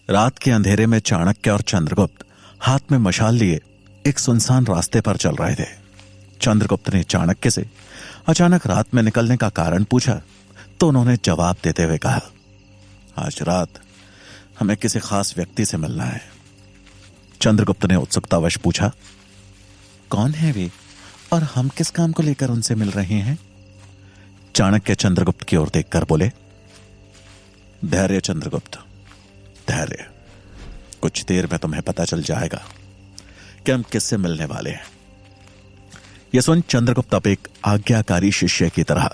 रात के अंधेरे में चाणक्य और चंद्रगुप्त हाथ में मशाल लिए एक सुनसान रास्ते पर चल रहे थे। चंद्रगुप्त ने चाणक्य से अचानक रात में निकलने का कारण पूछा तो उन्होंने जवाब देते हुए कहा, आज रात हमें किसी खास व्यक्ति से मिलना है। चंद्रगुप्त ने उत्सुकतावश पूछा, कौन है वे और हम किस काम को लेकर उनसे मिल रहे हैं? चाणक्य चंद्रगुप्त की ओर देखकर बोले, धैर्य चंद्रगुप्त, धैर्य। कुछ देर में तुम्हें पता चल जाएगा कि हम किससे मिलने वाले हैं। यह सुन चंद्रगुप्त अब एक आज्ञाकारी शिष्य की तरह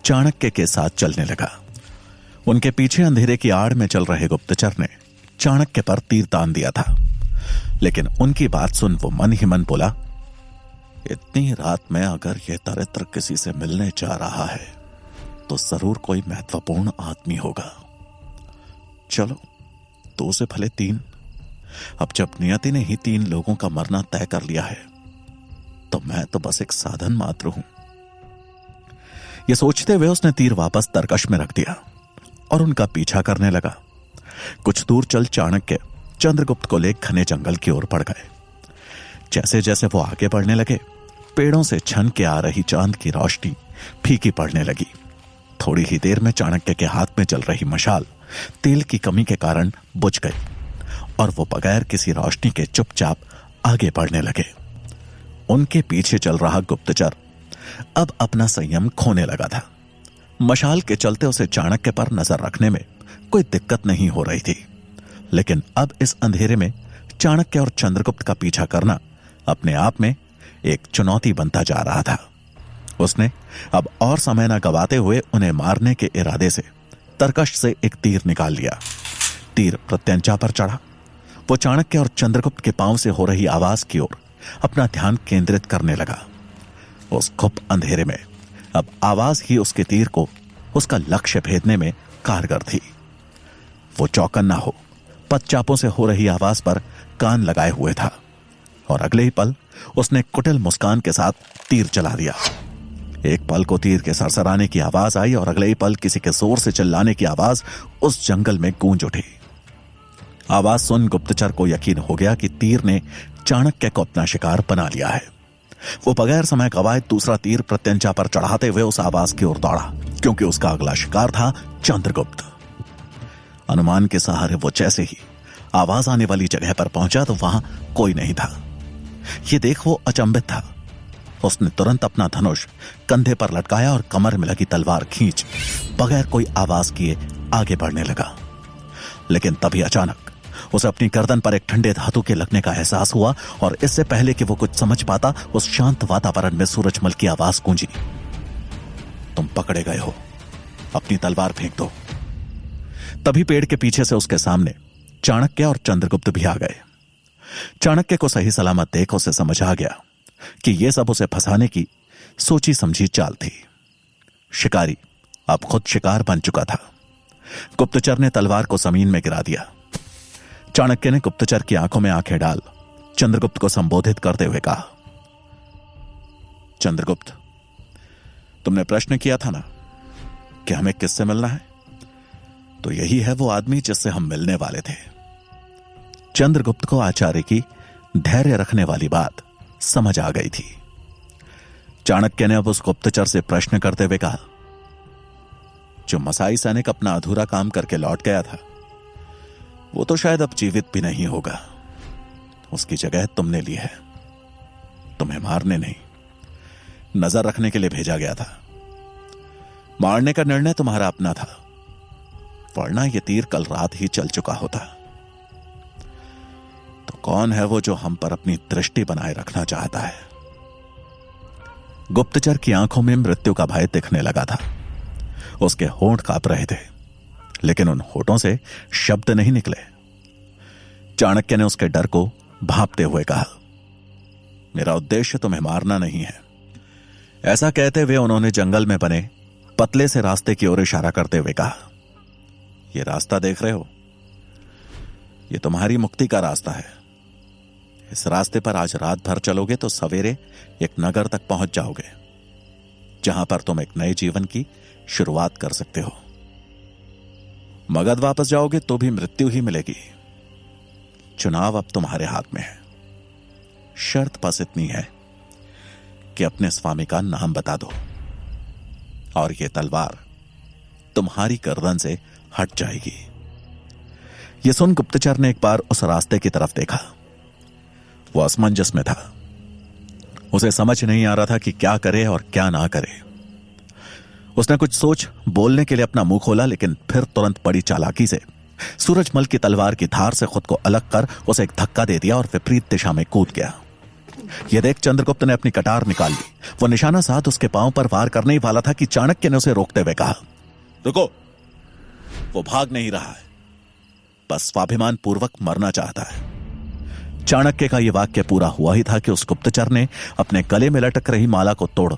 चाणक्य के साथ चलने लगा। उनके पीछे अंधेरे की आड़ में चल रहे गुप्तचर ने चाणक्य पर तीर तान दिया था, लेकिन उनकी बात सुन वो मन ही मन बोला, इतनी रात में अगर यह दरिद्र किसी से मिलने जा रहा है तो जरूर कोई महत्वपूर्ण आदमी होगा। चलो, 2 से भले 3। अब जब नियति ने ही 3 लोगों का मरना तय कर लिया है तो मैं तो बस एक साधन मात्र हूं। यह सोचते हुए उसने तीर वापस तरकश में रख दिया और उनका पीछा करने लगा। कुछ दूर चल चाणक्य चंद्रगुप्त को ले घने जंगल की ओर बढ़ गए। जैसे जैसे वो आगे बढ़ने लगे, पेड़ों से छन के आ रही चांद की रोशनी फीकी पड़ने लगी। थोड़ी ही देर में चाणक्य के हाथ में जल रही मशाल तेल की कमी के कारण बुझ गई और वो बगैर किसी रोशनी के चुपचाप आगे बढ़ने लगे। उनके पीछे चल रहा गुप्तचर अब अपना संयम खोने लगा था। मशाल के चलते उसे चाणक्य पर नजर रखने में कोई दिक्कत नहीं हो रही थी, लेकिन अब इस अंधेरे में चाणक्य और चंद्रगुप्त का पीछा करना अपने आप में एक चुनौती बनता जा रहा था। उसने अब और समय न गवाते हुए उन्हें मारने के इरादे से तरकश से एक तीर निकाल लिया। तीर प्रत्यंचा पर चढ़ा। वो चाणक्य और चंद्रगुप्त के पांव से हो रही आवाज की ओर अपना ध्यान केंद्रित करने लगा। उस खुप अंधेरे में अब आवाज ही उसके तीर को उसका लक्ष्य भेदने में कारगर थी। वो चौकन्ना हो पदचापों से हो रही आवाज पर कान लगाए हुए था और अगले ही पल उसने कुटिल मुस्कान के साथ तीर चला दिया। एक पल को तीर के सरसराने की आवाज आई और अगले ही पल किसी के जोर से चिल्लाने की आवाज उस जंगल में गूंज उठी। आवाज सुन गुप्तचर को यकीन हो गया कि तीर ने चाणक्य को अपना शिकार बना लिया है। वो बगैर समय गवाए दूसरा तीर प्रत्यंचा पर चढ़ाते हुए उस आवाज की ओर दौड़ा, क्योंकि उसका अगला शिकार था चंद्रगुप्त। अनुमान के सहारे वो जैसे ही आवाज आने वाली जगह पर पहुंचा तो वहां कोई नहीं था। ये देख वो अचंभित था। उसने तुरंत अपना धनुष कंधे पर लटकाया और कमर में लगी तलवार खींच बगैर कोई आवाज किए आगे बढ़ने लगा। लेकिन तभी अचानक उसे अपनी गर्दन पर एक ठंडे धातु के लगने का एहसास हुआ और इससे पहले कि वो कुछ समझ पाता, उस शांत वातावरण में सूरजमल की आवाज गूंजी, तुम पकड़े गए हो, अपनी तलवार फेंक दो। तभी पेड़ के पीछे से उसके सामने चाणक्य और चंद्रगुप्त भी आ गए। चाणक्य को सही सलामत देख उसे समझ आ गया कि यह सब उसे फंसाने की सोची समझी चाल थी। शिकारी अब खुद शिकार बन चुका था। गुप्तचर ने तलवार को जमीन में गिरा दिया। चाणक्य ने गुप्तचर की आंखों में आंखें डाल चंद्रगुप्त को संबोधित करते हुए कहा, चंद्रगुप्त, तुमने प्रश्न किया था ना कि हमें किससे मिलना है, तो यही है वो आदमी जिससे हम मिलने वाले थे। चंद्रगुप्त को आचार्य की धैर्य रखने वाली बात समझ आ गई थी। चाणक्य ने अब उस गुप्तचर से प्रश्न करते हुए कहा, जो मसाई सैनिक अपना अधूरा काम करके लौट गया था, वो तो शायद अब जीवित भी नहीं होगा। उसकी जगह तुमने ली है। तुम्हें मारने नहीं, नजर रखने के लिए भेजा गया था। मारने का निर्णय तुम्हारा अपना था, वरना यह तीर कल रात ही चल चुका होता। तो कौन है वो जो हम पर अपनी दृष्टि बनाए रखना चाहता है? गुप्तचर की आंखों में मृत्यु का भय दिखने लगा था। उसके होंठ कांप रहे थे, लेकिन उन होठों से शब्द नहीं निकले। चाणक्य ने उसके डर को भांपते हुए कहा, मेरा उद्देश्य तुम्हें मारना नहीं है। ऐसा कहते हुए उन्होंने जंगल में बने पतले से रास्ते की ओर इशारा करते हुए कहा, यह रास्ता देख रहे हो, यह तुम्हारी मुक्ति का रास्ता है। इस रास्ते पर आज रात भर चलोगे तो सवेरे एक नगर तक पहुंच जाओगे, जहां पर तुम एक नए जीवन की शुरुआत कर सकते हो। मगध वापस जाओगे तो भी मृत्यु ही मिलेगी। चुनाव अब तुम्हारे हाथ में है। शर्त बस इतनी है कि अपने स्वामी का नाम बता दो और यह तलवार तुम्हारी गर्दन से हट जाएगी। यह सुन गुप्तचर ने एक बार उस रास्ते की तरफ देखा। वो असमंजस में था। उसे समझ नहीं आ रहा था कि क्या करे और क्या ना करे। उसने कुछ सोच बोलने के लिए अपना मुंह खोला, लेकिन फिर तुरंत बड़ी चालाकी से सूरजमल की तलवार की धार से खुद को अलग कर उसे एक धक्का दे दिया और विपरीत दिशा में कूद गया। यह देख चंद्रगुप्त ने अपनी कटार निकाल ली। वो निशाना साध उसके पांव पर वार करने ही वाला था कि चाणक्य ने उसे रोकते हुए कहा, रुको। वो भाग नहीं रहा है, बस स्वाभिमान पूर्वक मरना चाहता है। चाणक्य का यह वाक्य पूरा हुआ ही था कि उस गुप्तचर ने अपने गले में लटक रही माला को तोड़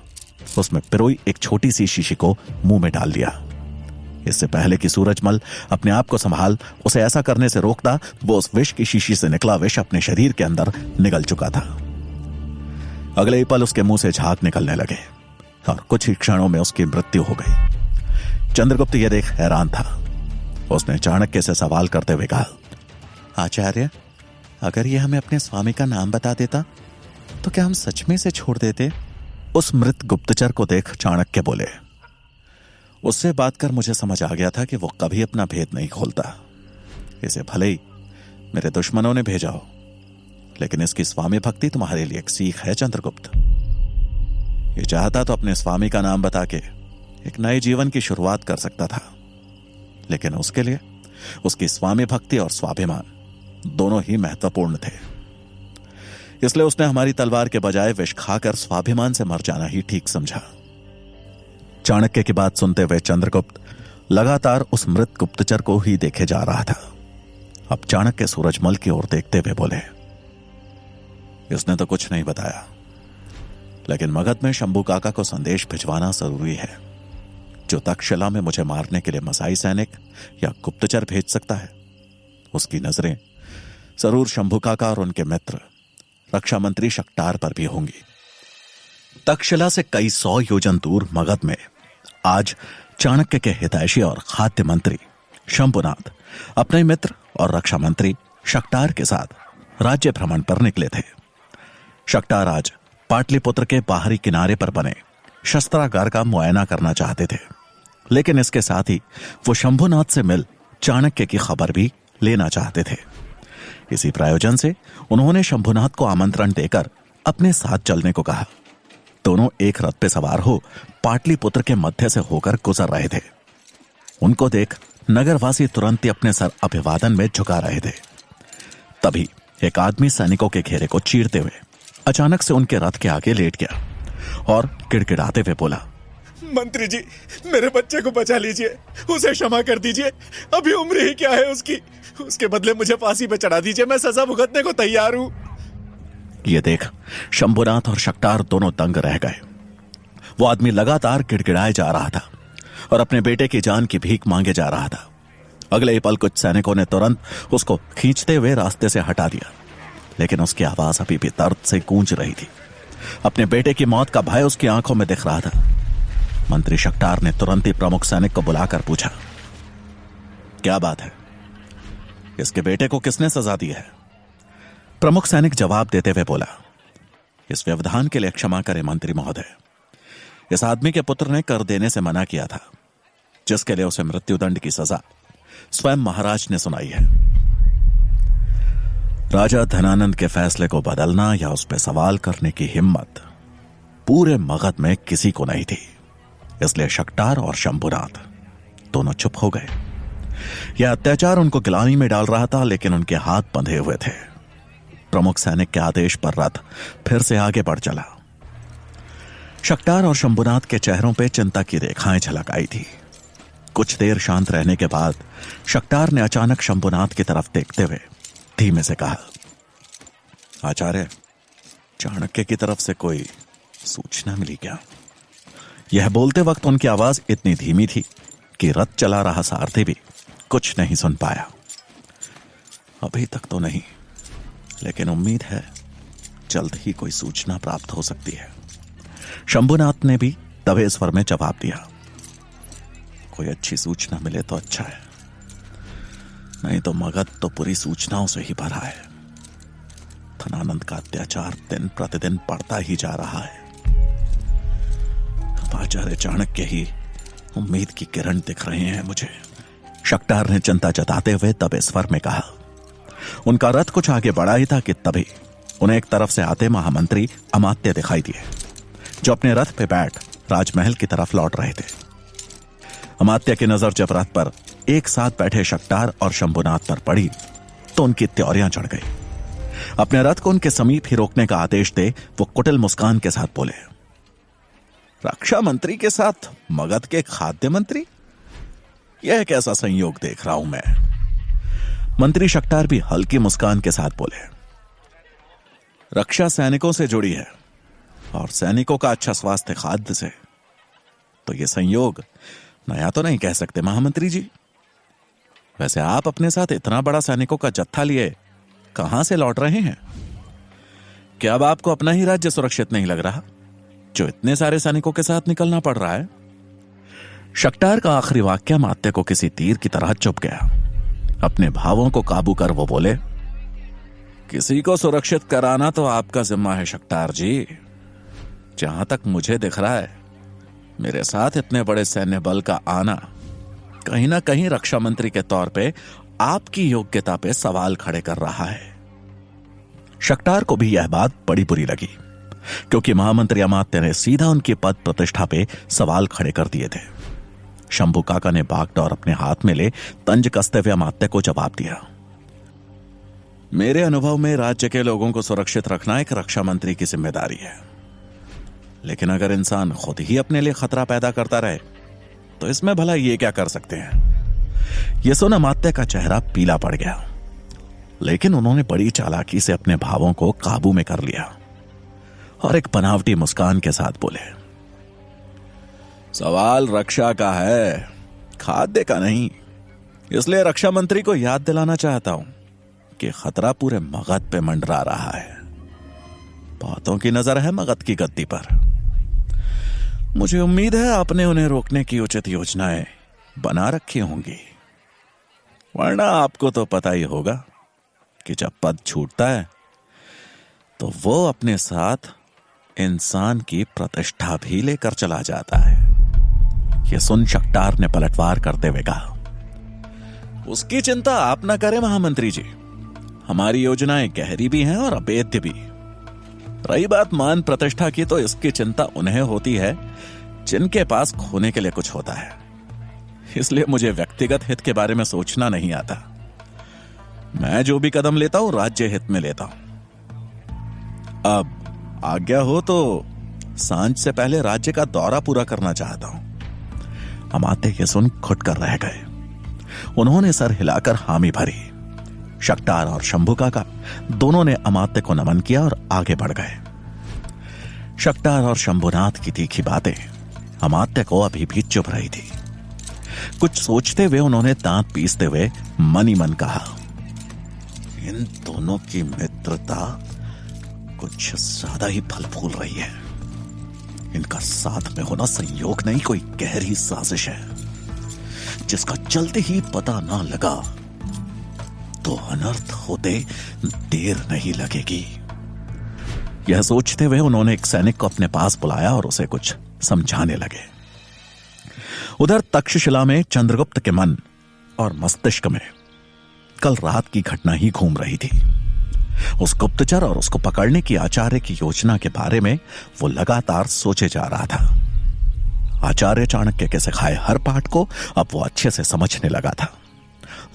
उसमें पिरोई एक छोटी सी शीशी को मुंह में डाल दिया। इससे पहले कि सूरजमल अपने आप को संभाल उसे ऐसा करने से रोकता, वो उस विष की शीशी से निकला विष अपने शरीर के अंदर निगल चुका था। अगले ही पल उसके मुंह से झाग निकलने लगे और कुछ ही क्षणों में उसकी मृत्यु हो गई। चंद्रगुप्त यह देख हैरान था। उसने चाणक्य से सवाल करते हुए कहा, आचार्य, अगर यह हमें अपने स्वामी का नाम बता देता तो क्या हम सच में से छोड़ देते? उस मृत गुप्तचर को देख चाणक्य बोले, उससे बात कर मुझे समझ आ गया था कि वो कभी अपना भेद नहीं खोलता। इसे भले ही मेरे दुश्मनों ने भेजा हो, लेकिन इसकी स्वामी भक्ति तुम्हारे लिए एक सीख है चंद्रगुप्त। ये चाहता तो अपने स्वामी का नाम बता के एक नए जीवन की शुरुआत कर सकता था, लेकिन उसके लिए उसकी स्वामी भक्ति और स्वाभिमान दोनों ही महत्वपूर्ण थे। इसलिए उसने हमारी तलवार के बजाय विष खाकर स्वाभिमान से मर जाना ही ठीक समझा। चाणक्य की बात सुनते हुए चंद्रगुप्त लगातार उस मृत गुप्तचर को ही देखे जा रहा था। अब चाणक्य सूरजमल की ओर देखते हुए बोले, इसने तो कुछ नहीं बताया, लेकिन मगध में शंभू काका को संदेश भिजवाना जरूरी है। जो तक्षशिला में मुझे मारने के लिए मसाई सैनिक या गुप्तचर भेज सकता है, उसकी नजरें जरूर शंभू काका और उनके मित्र रक्षा मंत्री शक्टार पर भी होंगी। तक्षशिला से कई 100 योजन दूर मगध में आज चाणक्य के हितैषी और खाद्य मंत्री शंभुनाथ अपने मित्र और रक्षा मंत्री शक्टार के साथ राज्य भ्रमण पर निकले थे। शक्टार आज पाटलिपुत्र के बाहरी किनारे पर बने शस्त्रागार का मुआयना करना चाहते थे, लेकिन इसके साथ ही वो शंभुनाथ से मिल चाणक्य की खबर भी लेना चाहते थे। इसी प्रयोजन से उन्होंने शंभुनाथ को आमंत्रण देकर अपने साथ चलने को कहा। दोनों एक रथ पे सवार हो पाटलिपुत्र के मध्य से होकर गुजर रहे थे। उनको देख नगरवासी तुरंत ही अपने सर अभिवादन में झुका रहे थे। तभी एक आदमी सैनिकों के घेरे को चीरते हुए अचानक से उनके रथ के आगे लेट गया और गिड़गिड़ाते हुए बोला, मंत्री जी, मेरे बच्चे को बचा लीजिए, उसे क्षमा कर दीजिए। अभी उम्र ही क्या है उसकी, उसके बदले मुझे फांसी पे चढ़ा दीजिए, मैं सजा भुगतने को तैयार हूं। ये देख शंभुनाथ और शक्टार दोनों दंग रह गए। वो आदमी लगातार गिड़गिड़ाए जा रहा था और अपने बेटे की जान की भीख मांगे जा रहा था। अगले ही पल कुछ सैनिकों ने तुरंत उसको खींचते हुए रास्ते से हटा दिया, लेकिन उसकी आवाज अभी भी दर्द से गूंज रही थी। अपने बेटे की मौत का भय उसकी आंखों में दिख रहा था। मंत्री शक्टार ने तुरंत ही प्रमुख सैनिक को बुलाकर पूछा, क्या बात है, इसके बेटे को किसने सजा दी है? प्रमुख सैनिक जवाब देते हुए बोला, इस व्यवधान के लिए क्षमा करें मंत्री महोदय। इस आदमी के पुत्र ने कर देने से मना किया था, जिसके लिए उसे मृत्युदंड की सजा स्वयं महाराज ने सुनाई है। राजा धनानंद के फैसले को बदलना या उस पर सवाल करने की हिम्मत पूरे मगध में किसी को नहीं थी। इसलिए शक्टार और शंभुनाथ दोनों चुप हो गए। यह अत्याचार उनको गिलानी में डाल रहा था, लेकिन उनके हाथ बंधे हुए थे। प्रमुख सैनिक के आदेश पर रथ फिर से आगे बढ़ चला। शक्टार और शंभुनाथ के चेहरों पे चिंता की रेखाएं झलक आई थी। कुछ देर शांत रहने के बाद शक्टार ने अचानक शंभुनाथ की तरफ देखते हुए धीमे से कहा, आचार्य, चाणक्य की तरफ से कोई सूचना मिली क्या? यह बोलते वक्त उनकी आवाज इतनी धीमी थी कि रथ चला रहा सारथी भी कुछ नहीं सुन पाया। अभी तक तो नहीं, लेकिन उम्मीद है जल्द ही कोई सूचना प्राप्त हो सकती है। शंभुनाथ ने भी दबे स्वर में जवाब दिया, कोई अच्छी सूचना मिले तो अच्छा है, नहीं तो मगध तो पूरी सूचनाओं से ही भरा है। धनानंद का अत्याचार दिन प्रतिदिन बढ़ता ही जा रहा है। अब आचार्य चाणक्य ही उम्मीद की किरण दिख रहे हैं मुझे। शक्टार ने चिंता जताते हुए दबे स्वर में कहा। उनका रथ कुछ आगे बढ़ा ही था कि तभी उन्हें एक तरफ से आते महामंत्री अमात्य दिखाई दिए, जो अपने रथ पे बैठ राजमहल की तरफ लौट रहे थे। अमात्य की नजर जब रथ पर एक साथ बैठे शक्टार और शंभुनाथ पर पड़ी तो उनकी त्योरियां चढ़ गई। अपने रथ को उनके समीप ही रोकने का आदेश दे वो कुटिल मुस्कान के साथ बोले, रक्षा मंत्री के साथ मगध के खाद्य मंत्री? यह कैसा संयोग देख रहा हूं मैं। मंत्री शक्टार भी हल्की मुस्कान के साथ बोले, रक्षा सैनिकों से जुड़ी है और सैनिकों का अच्छा स्वास्थ्य खाद्य से, तो यह संयोग नया तो नहीं कह सकते महामंत्री जी। वैसे आप अपने साथ इतना बड़ा सैनिकों का जत्था लिए कहां से लौट रहे हैं? क्या अब आपको अपना ही राज्य सुरक्षित नहीं लग रहा, जो इतने सारे सैनिकों के साथ निकलना पड़ रहा है? शक्टार का आखिरी वाक्य अमात्य को किसी तीर की तरह चुभ गया। अपने भावों को काबू कर वो बोले, किसी को सुरक्षित कराना तो आपका जिम्मा है शक्टार जी। जहां तक मुझे दिख रहा है, मेरे साथ इतने बड़े सैन्य बल का आना कहीं ना कहीं रक्षा मंत्री के तौर पे आपकी योग्यता पे सवाल खड़े कर रहा है। शक्टार को भी यह बात बड़ी बुरी लगी, क्योंकि महामंत्री अमात्य ने सीधा उनकी पद प्रतिष्ठा पे सवाल खड़े कर दिए थे। शंभू काका ने बागडोर अपने हाथ में ले तंज कसते हुए अमात्य को जवाब दिया, मेरे अनुभव में राज्य के लोगों को सुरक्षित रखना एक रक्षा मंत्री की जिम्मेदारी है, लेकिन अगर इंसान खुद ही अपने लिए खतरा पैदा करता रहे तो इसमें भला ये क्या कर सकते हैं। यह सुन अमात्य का चेहरा पीला पड़ गया, लेकिन उन्होंने बड़ी चालाकी से अपने भावों को काबू में कर लिया और एक बनावटी मुस्कान के साथ बोले, सवाल रक्षा का है, खाद्य का नहीं। इसलिए रक्षा मंत्री को याद दिलाना चाहता हूं कि खतरा पूरे मगध पे मंडरा रहा है। बहुतों की नजर है मगध की गद्दी पर। मुझे उम्मीद है आपने उन्हें रोकने की उचित योजनाएं बना रखी होंगी, वरना आपको तो पता ही होगा कि जब पद छूटता है तो वो अपने साथ इंसान की प्रतिष्ठा भी लेकर चला जाता है। यह सुन शक्टार ने पलटवार करते हुए कहा, उसकी चिंता आप ना करें महामंत्री जी, हमारी योजनाएं गहरी भी हैं और अभेद्य भी। रही बात मान प्रतिष्ठा की, तो इसकी चिंता उन्हें होती है जिनके पास खोने के लिए कुछ होता है। इसलिए मुझे व्यक्तिगत हित के बारे में सोचना नहीं आता। मैं जो भी कदम लेता हूं राज्य हित में लेता हूं। अब आज्ञा हो तो सांझ से पहले राज्य का दौरा पूरा करना चाहता हूं। अमात्य ये सुन खुद कर रह गए। उन्होंने सर हिलाकर हामी भरी। शक्टार और शंभू काका दोनों ने अमात्य को नमन किया और आगे बढ़ गए। शक्टार और शंभुनाथ की तीखी बातें अमात्य को अभी भी चुभ रही थी। कुछ सोचते हुए उन्होंने दांत पीसते हुए मन ही मन कहा, इन दोनों की मित्रता कुछ ज्यादा ही फल फूल रही है। इनका साथ में होना संयोग नहीं, कोई गहरी साजिश है जिसका जल्दी ही पता ना लगा तो अनर्थ होते देर नहीं लगेगी। यह सोचते हुए उन्होंने एक सैनिक को अपने पास बुलाया और उसे कुछ समझाने लगे। उधर तक्षशिला में चंद्रगुप्त के मन और मस्तिष्क में कल रात की घटना ही घूम रही थी। उस गुप्तचर और उसको पकड़ने की आचार्य की योजना के बारे में वो लगातार सोचे जा रहा था। आचार्य चाणक्य के सिखाए हर पाठ को अब वो अच्छे से समझने लगा था,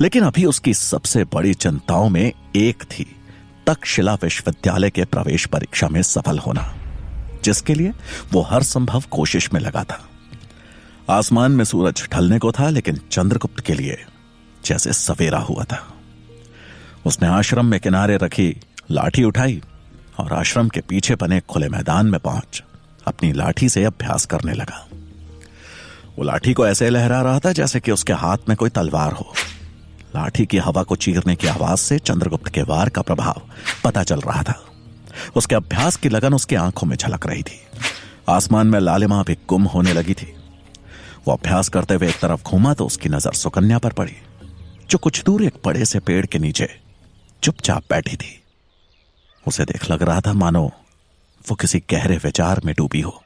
लेकिन अभी उसकी सबसे बड़ी चिंताओं में एक थी तक्षशिला विश्वविद्यालय के प्रवेश परीक्षा में सफल होना, जिसके लिए वो हर संभव कोशिश में लगा था। आसमान में सूरज ढलने को था, लेकिन चंद्रगुप्त के लिए जैसे सवेरा हुआ था। उसने आश्रम में किनारे रखी लाठी उठाई और आश्रम के पीछे बने खुले मैदान में पहुंच अपनी लाठी से अभ्यास करने लगा। वो लाठी को ऐसे लहरा रहा था जैसे कि उसके हाथ में कोई तलवार हो। लाठी की हवा को चीरने की आवाज से चंद्रगुप्त के वार का प्रभाव पता चल रहा था। उसके अभ्यास की लगन उसकी आंखों में झलक रही थी। आसमान में लालिमा भी गुम होने लगी थी। वो अभ्यास करते हुए एक तरफ घूमा तो उसकी नजर सुकन्या पर पड़ी। जो कुछ दूर एक बड़े से पेड़ के नीचे चुपचाप बैठी थी। उसे देख लग रहा था मानो वो किसी गहरे विचार में डूबी हो।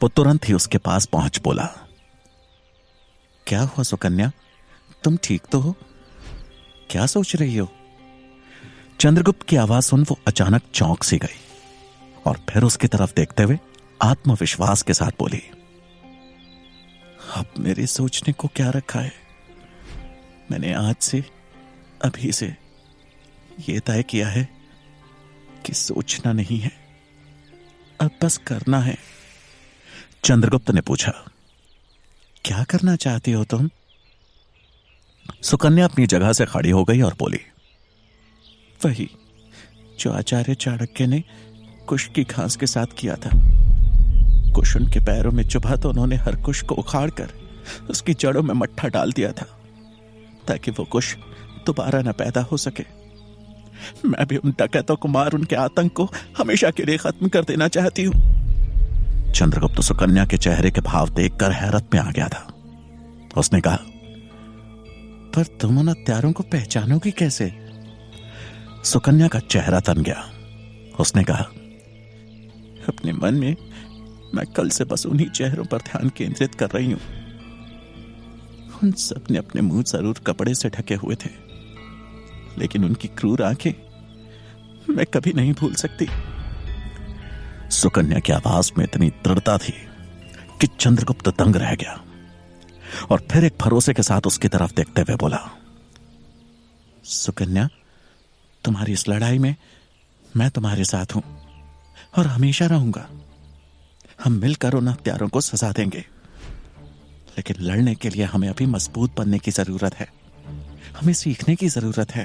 वो तुरंत ही उसके पास पहुंच बोला, क्या हुआ सुकन्या, तुम ठीक तो हो? क्या सोच रही हो? चंद्रगुप्त की आवाज सुन वो अचानक चौंक सी गई और फिर उसकी तरफ देखते हुए आत्मविश्वास के साथ बोली, अब मेरे सोचने को क्या रखा है? मैंने आज से, अभी से यह तय किया है कि सोचना नहीं है, अब बस करना है। चंद्रगुप्त ने पूछा, क्या करना चाहती हो तुम? सुकन्या अपनी जगह से खड़ी हो गई और बोली, वही जो आचार्य चाणक्य ने कुश की घास के साथ किया था। कुश उनके पैरों में चुभा तो उन्होंने हर कुश को उखाड़कर उसकी जड़ों में मट्ठा डाल दिया था ताकि वो कुश दोबारा न पैदा हो सके। मैं भी उन डकैतों को मार उनके आतंक को हमेशा के लिए खत्म कर देना चाहती हूं। चंद्रगुप्त सुकन्या के चेहरे के भाव देखकर हैरत में आ गया था। उसने कहा, पर तुम उन हत्यारों को पहचानोगी कैसे? सुकन्या का चेहरा तन गया। उसने कहा, अपने मन में मैं कल से बस उन्हीं चेहरों पर ध्यान केंद्रित कर रही हूं। उन सब ने अपने मुंह जरूर कपड़े से ढके हुए थे, लेकिन उनकी क्रूर आंखें मैं कभी नहीं भूल सकती। सुकन्या की आवाज में इतनी दृढ़ता थी कि चंद्रगुप्त दंग रह गया और फिर एक भरोसे के साथ उसकी तरफ देखते हुए बोला, सुकन्या, तुम्हारी इस लड़ाई में मैं तुम्हारे साथ हूं और हमेशा रहूंगा। हम मिलकर उन हत्यारों को सजा देंगे, लेकिन लड़ने के लिए हमें अभी मजबूत बनने की जरूरत है। हमें सीखने की जरूरत है,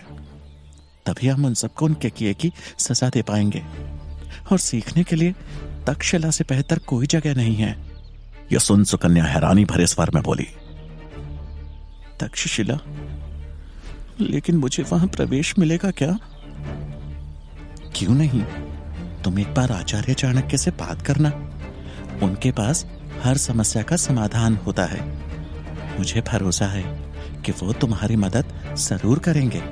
तभी हम उन सबको उनके किए की सजा दे पाएंगे। और सीखने के लिए तक्षशिला से बेहतर कोई जगह नहीं है। यह सुन सुकन्या हैरानी भरे स्वर में बोली, तक्षशिला? लेकिन मुझे वहां प्रवेश मिलेगा क्या? क्यों नहीं, तुम एक बार आचार्य चाणक्य से बात करना। उनके पास हर समस्या का समाधान होता है। मुझे भरोसा है कि वो तुम्हारी मदद जरूर करेंगे।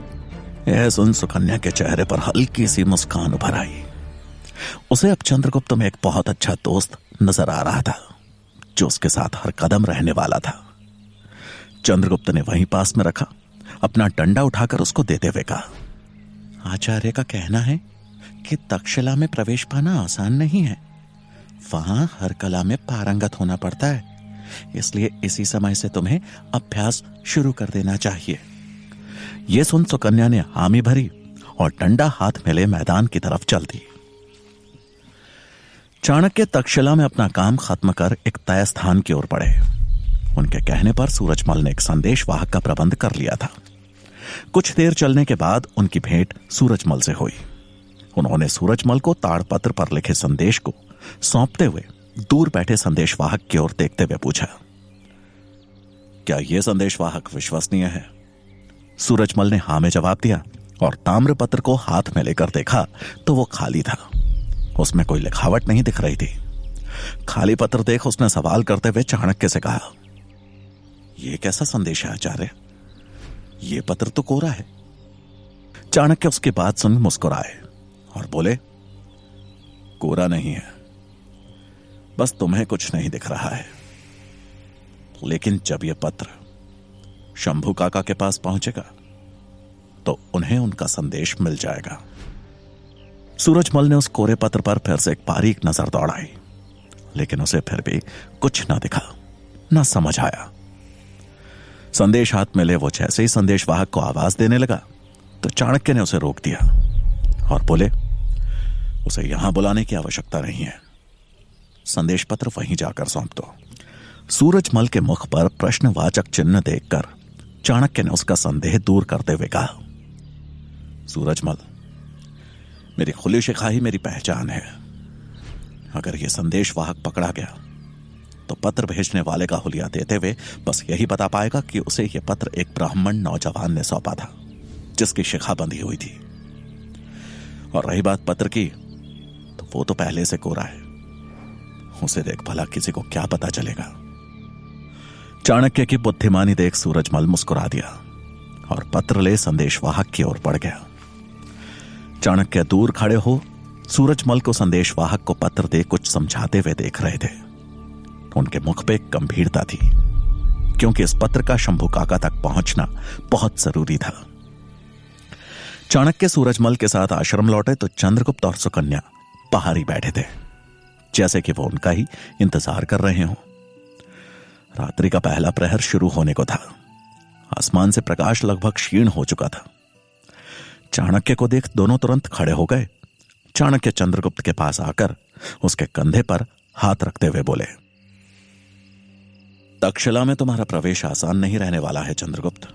यह सुन सुकन्या के चेहरे पर हल्की सी मुस्कान उभर आई। उसे अब चंद्रगुप्त में एक बहुत अच्छा दोस्त नजर आ रहा था, जो उसके साथ हर कदम रहने वाला था। चंद्रगुप्त ने वहीं पास में रखा अपना डंडा उठाकर उसको देते हुए कहा, आचार्य का कहना है कि तक्षशिला में प्रवेश पाना आसान नहीं है। वहां हर कला में पारंगत होना पड़ता है, इसलिए इसी समय से तुम्हें अभ्यास शुरू कर देना चाहिए। यह सुन सुकन्या ने हामी भरी और डंडा हाथ में ले मैदान की तरफ चल दी। चाणक्य तक्षशिला में अपना काम खत्म कर एक तय स्थान की ओर बढ़े। उनके कहने पर सूरजमल ने एक संदेश वाहक का प्रबंध कर लिया था। कुछ देर चलने के बाद उनकी भेंट सूरजमल से हुई। उन्होंने सूरजमल को ताड़पत्र पर लिखे संदेश को सौंपते हुए दूर बैठे संदेशवाहक की ओर देखते हुए पूछा, क्या यह संदेशवाहक विश्वसनीय है? सूरजमल ने हां में जवाब दिया और ताम्रपत्र को हाथ में लेकर देखा तो वो खाली था। उसमें कोई लिखावट नहीं दिख रही थी। खाली पत्र देख उसने सवाल करते हुए चाणक्य से कहा, यह कैसा संदेश है आचार्य? यह पत्र तो कोरा है। चाणक्य उसकी बात सुन मुस्कुराए और बोले, कोरा नहीं है, बस तुम्हें कुछ नहीं दिख रहा है। लेकिन जब यह पत्र शंभू काका के पास पहुंचेगा तो उन्हें उनका संदेश मिल जाएगा। सूरजमल ने उस कोरे पत्र पर फिर से एक बारीक नजर दौड़ाई, लेकिन उसे फिर भी कुछ ना दिखा, ना समझ आया। संदेश हाथ में ले वो जैसे ही संदेशवाहक को आवाज देने लगा तो चाणक्य ने उसे रोक दिया और बोले, उसे यहां बुलाने की आवश्यकता नहीं है, संदेश पत्र वहीं जाकर सौंप दो। सूरजमल के मुख पर प्रश्नवाचक चिन्ह देखकर चाणक्य ने उसका संदेह दूर करते हुए कहा, सूरजमल, मेरी खुली शिखाही मेरी पहचान है। अगर यह संदेशवाहक पकड़ा गया तो पत्र भेजने वाले का हुलिया देते हुए बस यही बता पाएगा कि उसे यह पत्र एक ब्राह्मण नौजवान ने सौंपा था जिसकी शिखा बंधी हुई थी। और रही बात पत्र की, तो वो तो पहले से कोरा है, उसे देख भला किसी को क्या पता चलेगा। चाणक्य की बुद्धिमानी देख सूरजमल मुस्कुरा दिया और पत्र ले संदेशवाहक की ओर बढ़ गया। चाणक्य दूर खड़े हो सूरजमल को संदेशवाहक को पत्र दे कुछ समझाते हुए देख रहे थे। उनके मुख पे गंभीरता थी, क्योंकि इस पत्र का शंभू काका तक पहुंचना बहुत जरूरी था। चाणक्य सूरजमल के साथ आश्रम लौटे तो चंद्रगुप्त और सुकन्या बाहर ही बैठे थे, जैसे कि वो उनका ही इंतजार कर रहे हों। रात्रि का पहला प्रहर शुरू होने को था। आसमान से प्रकाश लगभग क्षीण हो चुका था। चाणक्य को देख दोनों तुरंत खड़े हो गए। चाणक्य चंद्रगुप्त के पास आकर उसके कंधे पर हाथ रखते हुए बोले, तक्षशिला में तुम्हारा प्रवेश आसान नहीं रहने वाला है चंद्रगुप्त।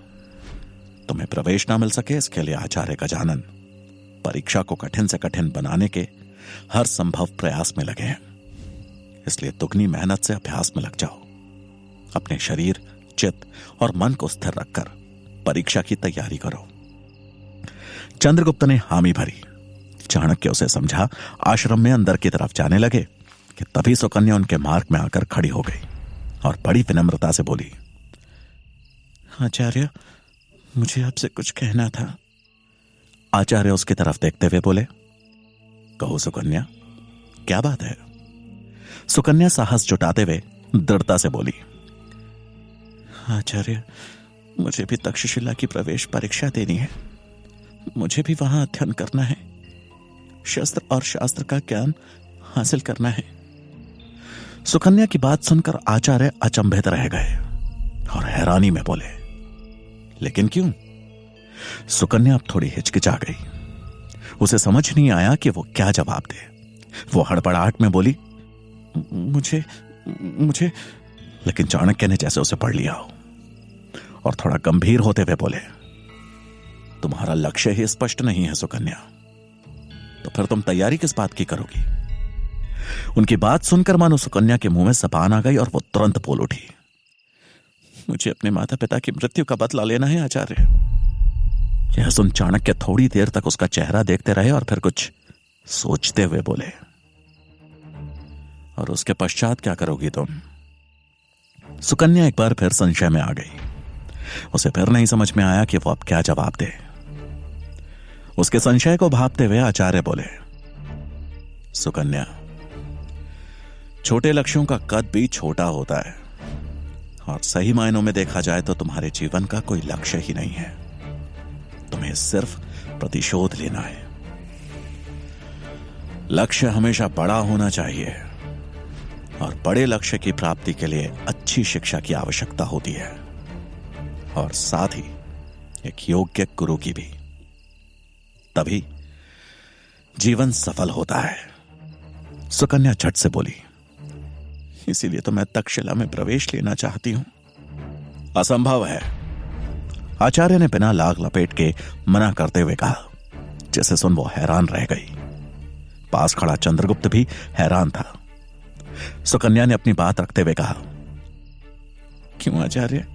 तुम्हें प्रवेश ना मिल सके इसके लिए आचार्य गजानन परीक्षा को कठिन से कठिन बनाने के हर संभव प्रयास में लगे हैं। इसलिए दुगनी मेहनत से अभ्यास में लग जाओ। अपने शरीर, चित्त और मन को स्थिर रखकर परीक्षा की तैयारी करो। चंद्रगुप्त ने हामी भरी। चाणक्य उसे समझा आश्रम में अंदर की तरफ जाने लगे कि तभी सुकन्या उनके मार्ग में आकर खड़ी हो गई और बड़ी विनम्रता से बोली, आचार्य, मुझे आपसे कुछ कहना था। आचार्य उसकी तरफ देखते हुए बोले, कहो सुकन्या, क्या बात है? सुकन्या साहस जुटाते हुए दृढ़ता से बोली, आचार्य, मुझे भी तक्षशिला की प्रवेश परीक्षा देनी है। मुझे भी वहां अध्ययन करना है, शस्त्र और शास्त्र का ज्ञान हासिल करना है। सुकन्या की बात सुनकर आचार्य अचंभित रह गए और हैरानी में बोले, लेकिन क्यों? सुकन्या अब थोड़ी हिचकिचा गई। उसे समझ नहीं आया कि वो क्या जवाब दे। वो हड़बड़ाहट में बोली, मुझे लेकिन चाणक्य ने जैसे उसे पढ़ लिया हो और थोड़ा गंभीर होते हुए बोले, तुम्हारा लक्ष्य ही स्पष्ट नहीं है सुकन्या, तो फिर तुम तैयारी किस बात की करोगी? उनकी बात सुनकर मानो सुकन्या के मुंह में जबान आ गई और वो तुरंत बोल उठी, मुझे अपने माता पिता की मृत्यु का बदला लेना है आचार्य। यह सुन चाणक्य थोड़ी देर तक उसका चेहरा देखते रहे और फिर कुछ सोचते हुए बोले, और उसके पश्चात क्या करोगी तुम? सुकन्या एक बार फिर संशय में आ गई। उसे फिर नहीं समझ में आया कि वो अब क्या जवाब दे। उसके संशय को भांपते हुए आचार्य बोले, सुकन्या, छोटे लक्ष्यों का कद भी छोटा होता है और सही मायनों में देखा जाए तो तुम्हारे जीवन का कोई लक्ष्य ही नहीं है। तुम्हें सिर्फ प्रतिशोध लेना है। लक्ष्य हमेशा बड़ा होना चाहिए और बड़े लक्ष्य की प्राप्ति के लिए अच्छी शिक्षा की आवश्यकता होती है और साथ ही एक योग्य गुरु की भी। तभी जीवन सफल होता है। सुकन्या झट से बोली, इसीलिए तो मैं तक्षशिला में प्रवेश लेना चाहती हूं। असंभव है, आचार्य ने बिना लाग लपेट के मना करते हुए कहा, जिसे सुन वो हैरान रह गई। पास खड़ा चंद्रगुप्त भी हैरान था। सुकन्या ने अपनी बात रखते हुए कहा, क्यों आचार्य?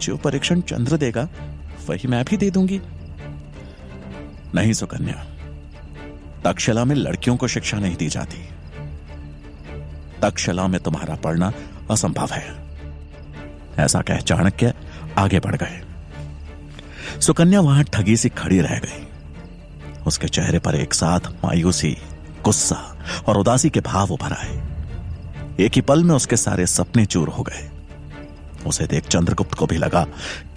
जो परीक्षण चंद्र देगा वही मैं भी दे दूंगी। नहीं सुकन्या, तक्षशिला में लड़कियों को शिक्षा नहीं दी जाती। तक्षशिला में तुम्हारा पढ़ना असंभव है। ऐसा कह चाणक्य आगे बढ़ गए। सुकन्या वहां ठगी सी खड़ी रह गई। उसके चेहरे पर एक साथ मायूसी, गुस्सा और उदासी के भाव उभर आए। एक ही पल में उसके सारे सपने चूर हो गए। उसे देख चंद्रगुप्त को भी लगा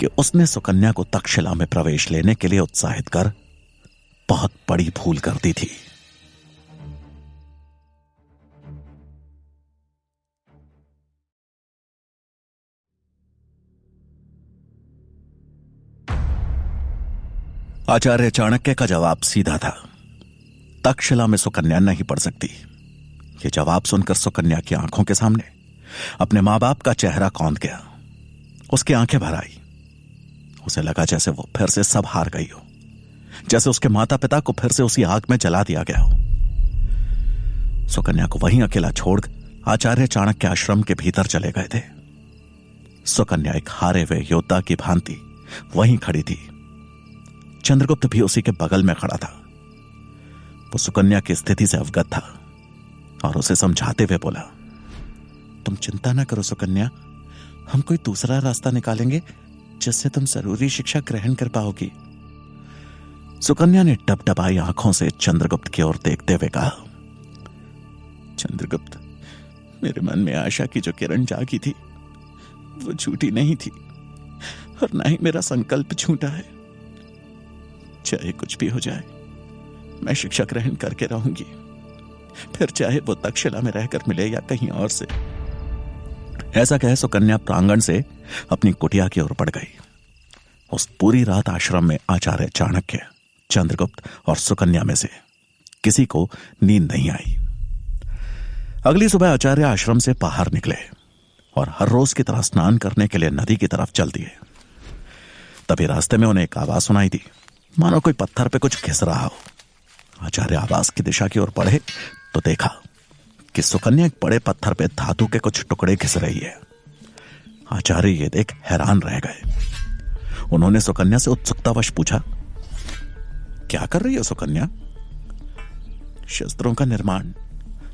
कि उसने सुकन्या को तक्षशिला में प्रवेश लेने के लिए उत्साहित कर बहुत बड़ी भूल कर दी थी। आचार्य चाणक्य का जवाब सीधा था। तक्षशिला में सुकन्या नहीं पढ़ सकती। यह जवाब सुनकर सुकन्या की आंखों के सामने अपने मां बाप का चेहरा कौंध गया। उसकी आंखें भर आई। उसे लगा जैसे वो फिर से सब हार गई हो, जैसे उसके माता पिता को फिर से उसी आग में जला दिया गया हो। सुकन्या को वहीं अकेला छोड़ आचार्य चाणक्य आश्रम के भीतर चले गए थे। सुकन्या एक हारे हुए योद्धा की भांति वहीं खड़ी थी। चंद्रगुप्त भी उसी के बगल में खड़ा था। वो सुकन्या की स्थिति से अवगत था और उसे समझाते हुए बोला, तुम चिंता ना करो सुकन्या, हम कोई दूसरा रास्ता निकालेंगे जिससे तुम जरूरी शिक्षा ग्रहण कर पाओगी। सुकन्या ने डबडबाई आंखों से चंद्रगुप्त की ओर देखते हुए कहा, चंद्रगुप्त, मेरे मन में आशा की जो किरण जागी थी वो झूठी नहीं थी, और ना ही मेरा संकल्प झूठा है। चाहे कुछ भी हो जाए, मैं शिक्षा ग्रहण करके रहूंगी, फिर चाहे वो तक्षशिला में रहकर मिले या कहीं और से। ऐसा कहे सुकन्या प्रांगण से अपनी कुटिया की ओर बढ़ गई। उस पूरी रात आश्रम में आचार्य चाणक्य, चंद्रगुप्त और सुकन्या में से किसी को नींद नहीं आई। अगली सुबह आचार्य आश्रम से बाहर निकले और हर रोज की तरह स्नान करने के लिए नदी की तरफ चल दिए। तभी रास्ते में उन्हें एक आवाज सुनाई दी, मानो कोई पत्थर पे कुछ घिस रहा हो। आचार्य आवाज की दिशा की ओर बढ़े तो देखा कि सुकन्या एक बड़े पत्थर पे धातु के कुछ टुकड़े घिस रही है। आचार्य ये देख हैरान रह गए। उन्होंने सुकन्या से उत्सुकतावश पूछा, क्या कर रही हो सुकन्या? शस्त्रों का निर्माण,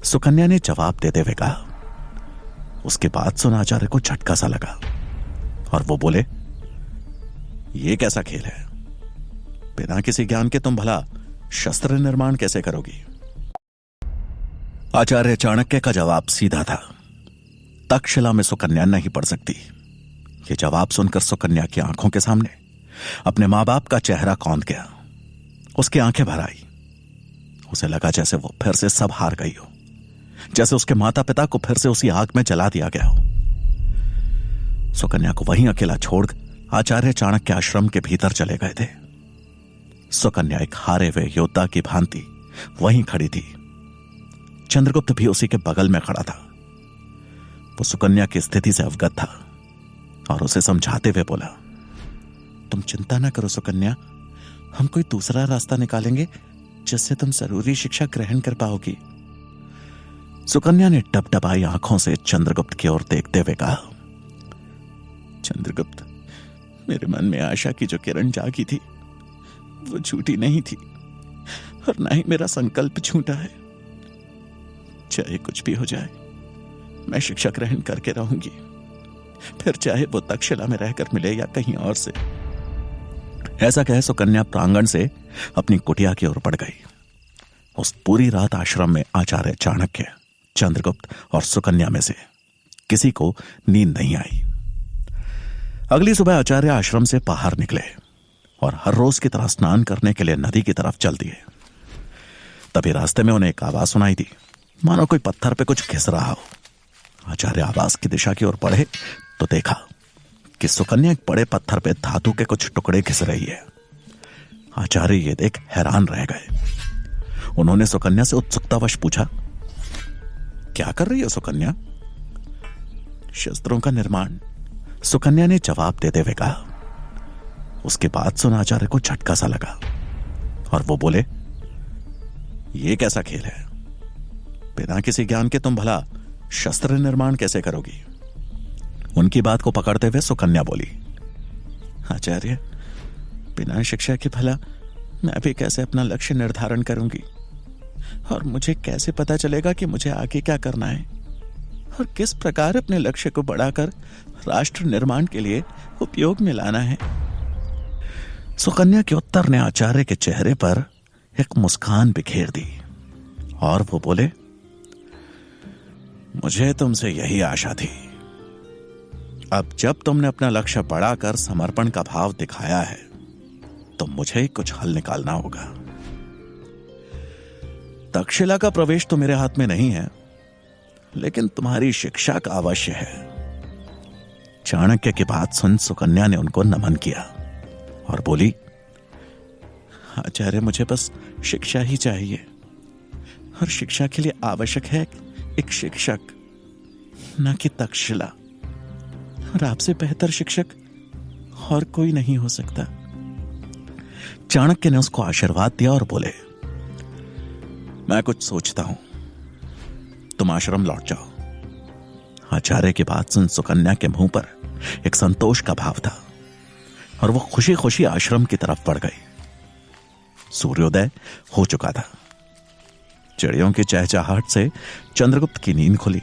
सुकन्या ने जवाब देते हुए कहा। उसके बाद सुन आचार्य को झटका सा लगा और वो बोले, ये कैसा खेल है? बिना किसी ज्ञान के तुम भला शस्त्र निर्माण कैसे करोगी? आचार्य चाणक्य का जवाब सीधा था, तक्षशिला में सुकन्या नहीं पढ़ सकती। यह जवाब सुनकर सुकन्या की आंखों के सामने अपने मां बाप का चेहरा कौंध गया। उसकी आंखें भर आई। उसे लगा जैसे वो फिर से सब हार गई हो, जैसे उसके माता पिता को फिर से उसी आग में जला दिया गया हो। सुकन्या को वहीं अकेला छोड़ आचार्य चाणक्य आश्रम के भीतर चले गए थे। सुकन्या एक हारे हुए योद्धा की भांति वहीं खड़ी थी। चंद्रगुप्त भी उसी के बगल में खड़ा था। वो सुकन्या की स्थिति से अवगत था और उसे समझाते हुए बोला, तुम चिंता ना करो सुकन्या, हम कोई दूसरा रास्ता निकालेंगे जिससे तुम जरूरी शिक्षा ग्रहण कर पाओगी। सुकन्या ने डबडबाई आंखों से चंद्रगुप्त की ओर देखते हुए कहा, चंद्रगुप्त, मेरे मन में आशा की जो किरण जागी थी वो झूठी नहीं थी, और ना ही मेरा संकल्प झूठा है। चाहे कुछ भी हो जाए, मैं शिक्षा ग्रहण करके रहूंगी, फिर चाहे वो तक्षशिला में रहकर मिले या कहीं और से। ऐसा कहे सुकन्या प्रांगण से अपनी कुटिया की ओर बढ़ गई। उस पूरी रात आश्रम में आचार्य चाणक्य, चंद्रगुप्त और सुकन्या में से किसी को नींद नहीं आई। अगली सुबह आचार्य आश्रम से बाहर निकले और हर रोज की तरह स्नान करने के लिए नदी की तरफ चल दिए। तभी रास्ते में उन्हें एक आवाज सुनाई दी, मानो कोई पत्थर पे कुछ घिस रहा हो। आचार्य आवाज की दिशा की ओर बढ़े तो देखा कि सुकन्या एक बड़े पत्थर पे धातु के कुछ टुकड़े घिस रही है। आचार्य ये देख हैरान रह गए। उन्होंने सुकन्या से उत्सुकतावश पूछा, क्या कर रही हो सुकन्या? शस्त्रों का निर्माण, सुकन्या ने जवाब देते हुए कहा। उसके बाद सुन आचार्य को झटका सा लगा और वो बोले, ये कैसा खेल है? बिना किसी ज्ञान के तुम भला शस्त्र निर्माण कैसे करोगी? उनकी बात को पकड़ते हुए सुकन्या बोली, आचार्य, बिना शिक्षा के भला मैं भी कैसे अपना लक्ष्य निर्धारण करूंगी? और मुझे कैसे पता चलेगा कि मुझे आगे क्या करना है और किस प्रकार अपने लक्ष्य को बढ़ाकर राष्ट्र निर्माण के लिए उपयोग में लाना है? सुकन्या के उत्तर ने आचार्य के चेहरे पर एक मुस्कान बिखेर दी और वो बोले, मुझे तुमसे यही आशा थी। अब जब तुमने अपना लक्ष्य बढ़ाकर समर्पण का भाव दिखाया है तो मुझे कुछ हल निकालना होगा। तक्षशिला का प्रवेश तो मेरे हाथ में नहीं है, लेकिन तुम्हारी शिक्षा का अवश्य है। चाणक्य की बात सुन सुकन्या ने उनको नमन किया और बोली, आचार्य, मुझे बस शिक्षा ही चाहिए और शिक्षा के लिए आवश्यक है एक शिक्षक, न कि तक्षशिला। और आपसे बेहतर शिक्षक और कोई नहीं हो सकता। चाणक्य ने उसको आशीर्वाद दिया और बोले, मैं कुछ सोचता हूं, तुम आश्रम लौट जाओ। आचार्य की बात सुन सुकन्या के मुंह पर एक संतोष का भाव था और वो खुशी खुशी आश्रम की तरफ बढ़ गई। सूर्योदय हो चुका था। चिड़ियों की चहचहाहट से चंद्रगुप्त की नींद खुली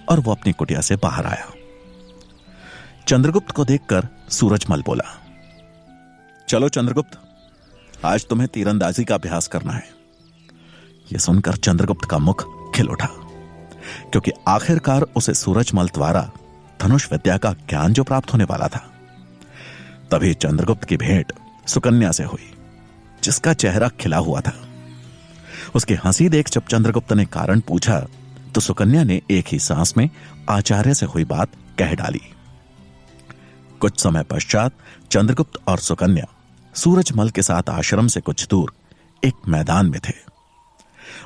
और वो अपनी कुटिया से बाहर आया। चंद्रगुप्त को देखकर सूरजमल बोला, चलो चंद्रगुप्त, आज तुम्हें तीरंदाजी का अभ्यास करना है। यह सुनकर चंद्रगुप्त का मुख खिल उठा, क्योंकि आखिरकार उसे सूरजमल द्वारा धनुष विद्या का ज्ञान जो प्राप्त होने वाला था। तभी चंद्रगुप्त की भेंट सुकन्या से हुई, जिसका चेहरा खिला हुआ था। उसकी हंसी देख जब चंद्रगुप्त ने कारण पूछा तो सुकन्या ने एक ही सांस में आचार्य से हुई बात कह डाली। कुछ समय पश्चात चंद्रगुप्त और सुकन्या सूरजमल के साथ आश्रम से कुछ दूर एक मैदान में थे।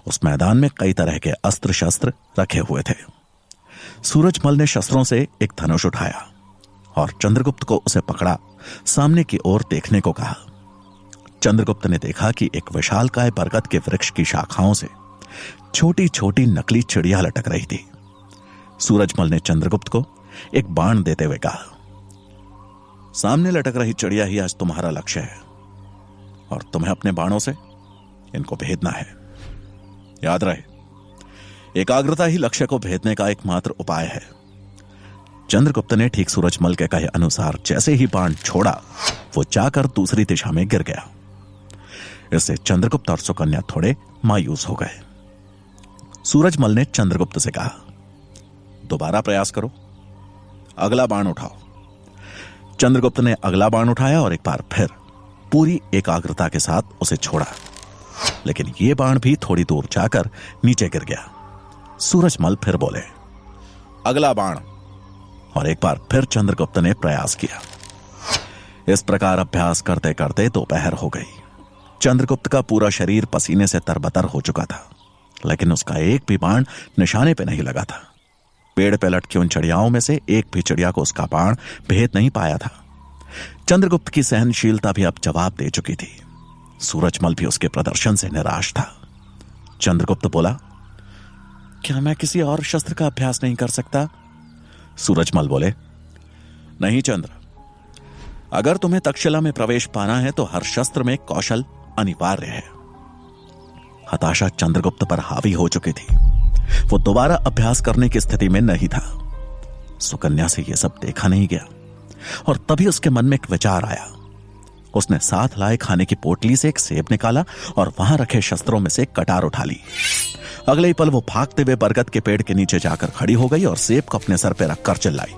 उस मैदान में कई तरह के अस्त्र शस्त्र रखे हुए थे। सूरजमल ने शस्त्रों से एक धनुष उठाया और चंद्रगुप्त को उसे पकड़ा सामने की ओर देखने को कहा। चंद्रगुप्त ने देखा कि एक विशालकाय बरगद के वृक्ष की शाखाओं से छोटी छोटी नकली चिड़िया लटक रही थी। सूरजमल ने चंद्रगुप्त को एक बाण देते हुए कहा, सामने लटक रही चिड़िया ही आज तुम्हारा लक्ष्य है और तुम्हें अपने बाणों से इनको भेदना है। याद रहे, एकाग्रता ही लक्ष्य को भेदने का एकमात्र उपाय है। चंद्रगुप्त ने ठीक सूरजमल के कहे अनुसार जैसे ही बाण छोड़ा, वो जाकर दूसरी दिशा में गिर गया। इससे चंद्रगुप्त और सुकन्या थोड़े मायूस हो गए। सूरजमल ने चंद्रगुप्त से कहा, दोबारा प्रयास करो, अगला बाण उठाओ। चंद्रगुप्त ने अगला बाण उठाया और एक बार फिर पूरी एकाग्रता के साथ उसे छोड़ा, लेकिन यह बाण भी थोड़ी दूर जाकर नीचे गिर गया। सूरजमल फिर बोले, अगला बाण, और एक बार फिर चंद्रगुप्त ने प्रयास किया। इस प्रकार अभ्यास करते करते दोपहर हो गई। चंद्रगुप्त का पूरा शरीर पसीने से तरबतर हो चुका था, लेकिन उसका एक भी बाण निशाने पे नहीं लगा था। पेड़ पे लटकी उन चिड़ियाओं में से एक भी चिड़िया को उसका बाण भेद नहीं पाया था। चंद्रगुप्त की सहनशीलता भी अब जवाब दे चुकी थी। सूरजमल भी उसके प्रदर्शन से निराश था। चंद्रगुप्त बोला, क्या मैं किसी और शस्त्र का अभ्यास नहीं कर सकता? सूरजमल बोले, नहीं चंद्र, अगर तुम्हें तक्षशिला में प्रवेश पाना है तो हर शस्त्र में कौशल अनिवार्य है। हताशा चंद्रगुप्त पर हावी हो चुकी थी। वो दोबारा अभ्यास करने की स्थिति में नहीं था। सुकन्या से यह सब देखा नहीं गया और तभी उसके मन में एक विचार आया। उसने साथ लाए खाने की पोटली से एक सेब निकाला और वहां रखे शस्त्रों में से एक कटार उठा ली। अगले ही पल वो भागते हुए बरगद के पेड़ के नीचे जाकर खड़ी हो गई और सेब को अपने सर पे रखकर चिल्लाई,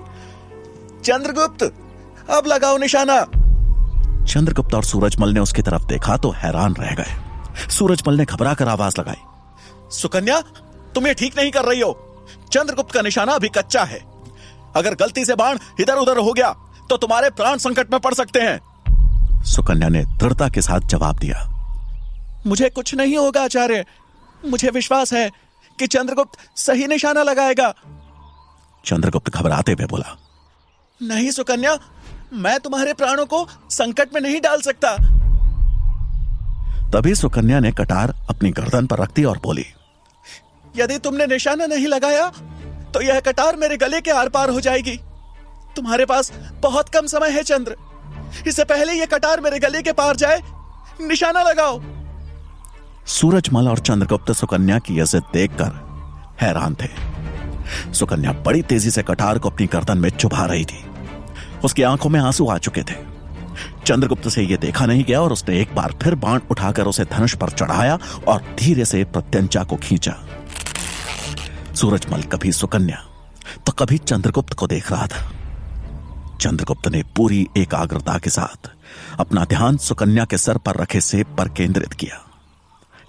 चंद्रगुप्त, अब लगाओ निशाना। चंद्रगुप्त और सूरजमल ने उसकी तरफ देखा तो हैरान रह गए। सूरजमल ने घबरा कर आवाज लगाई, सुकन्या, तुम ये ठीक नहीं कर रही हो। चंद्रगुप्त का निशाना अभी कच्चा है। अगर गलती से बाण इधर उधर हो गया तो तुम्हारे प्राण संकट में पड़ सकते हैं। सुकन्या ने दृढ़ता के साथ जवाब दिया, मुझे कुछ नहीं होगा आचार्य, मुझे विश्वास है कि चंद्रगुप्त सही निशाना लगाएगा। चंद्रगुप्त घबराते हुए बोला, नहीं सुकन्या, मैं तुम्हारे प्राणों को संकट में नहीं डाल सकता। तभी सुकन्या ने कटार अपनी गर्दन पर रख दी और बोली, यदि तुमने निशाना नहीं लगाया तो यह कटार मेरे गले के आर पार हो जाएगी। तुम्हारे पास बहुत कम समय है चंद्र, इससे पहले यह कटार मेरे गले के पार जाए, निशाना लगाओ। सूरजमल और चंद्रगुप्त सुकन्या की यह जिद देखकर हैरान थे। सुकन्या बड़ी तेजी से कटार को अपनी गर्दन में चुभा रही थी। उसकी आंखों में आंसू आ चुके थे। चंद्रगुप्त से यह देखा नहीं गया और उसने एक बार फिर बाण उठाकर उसे धनुष पर चढ़ाया और धीरे से प्रत्यंचा को खींचा। सूरजमल कभी सुकन्या तो कभी चंद्रगुप्त को देख रहा था। चंद्रगुप्त ने पूरी एकाग्रता के साथ अपना ध्यान सुकन्या के सर पर रखे सेब पर केंद्रित किया।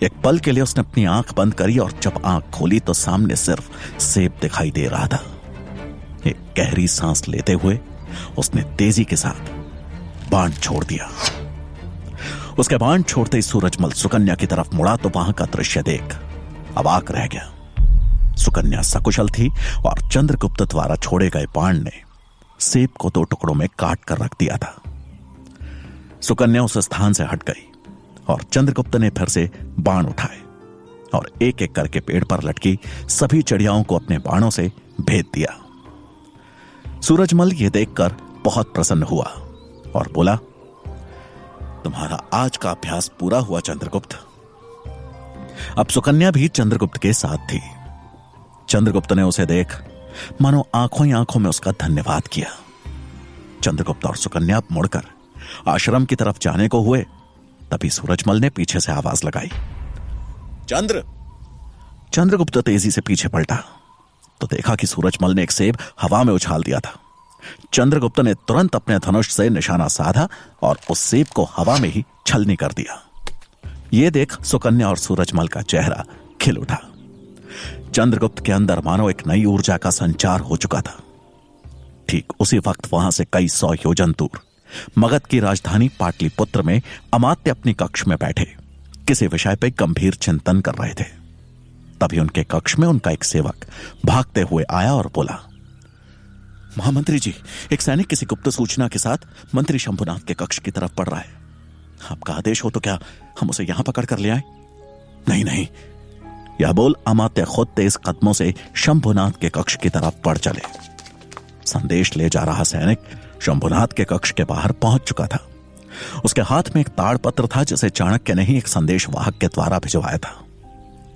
एक पल के लिए उसने अपनी आंख बंद करी और जब आंख खोली तो सामने सिर्फ सेब दिखाई दे रहा था। एक गहरी सांस लेते हुए उसने तेजी के साथ बाण छोड़ दिया। उसके बाण छोड़ते ही सूरजमल सुकन्या की तरफ मुड़ा तो वहां का दृश्य देख अवाक रह गया। सुकन्या सकुशल थी और चंद्रगुप्त द्वारा छोड़े गए बाण ने सेब को दो टुकड़ों में काट कर रख दिया था। सुकन्या उस स्थान से हट गई और चंद्रगुप्त ने फिर से बाण उठाए और एक एक करके पेड़ पर लटकी सभी चिड़ियाओं को अपने बाणों से भेद दिया। सूरजमल यह देखकर बहुत प्रसन्न हुआ और बोला, तुम्हारा आज का अभ्यास पूरा हुआ चंद्रगुप्त। अब सुकन्या भी चंद्रगुप्त के साथ थी। चंद्रगुप्त ने उसे देख मानो आंखों ही आंखों में उसका धन्यवाद किया। चंद्रगुप्त और सुकन्या मुड़कर आश्रम की तरफ जाने को हुए, तभी सूरजमल ने पीछे से आवाज लगाई, चंद्रगुप्त तेजी से पीछे पलटा तो देखा कि सूरजमल ने एक सेब हवा में उछाल दिया था। चंद्रगुप्त ने तुरंत अपने धनुष से निशाना साधा और उस सेब को हवा में ही छलनी कर दिया। यह देख सुकन्या और सूरजमल का चेहरा खिल उठा। चंद्रगुप्त के अंदर मानो एक नई ऊर्जा का संचार हो चुका था। ठीक उसी वक्त वहां से कई 100 योजन दूर मगध की राजधानी पाटलिपुत्र में अमात्य अपनी कक्ष में बैठे किसी विषय पर गंभीर चिंतन कर रहे थे। तभी उनके कक्ष में उनका एक सेवक भागते हुए आया और बोला, महामंत्री जी, एक सैनिक किसी गुप्त सूचना के साथ मंत्री शंभुनाथ के कक्ष की तरफ बढ़ रहा है। आपका आदेश हो तो क्या हम उसे यहां पकड़ कर ले आए? नहीं, यह बोल अमात्य खुद तेज कदमों से शंभुनाथ के कक्ष की तरफ बढ़ चले। संदेश ले जा रहा सैनिक शंभुनाथ के कक्ष के बाहर पहुंच चुका था। उसके हाथ में एक ताड़पत्र था जिसे चाणक्य ने ही एक संदेश वाहक के द्वारा भिजवाया था।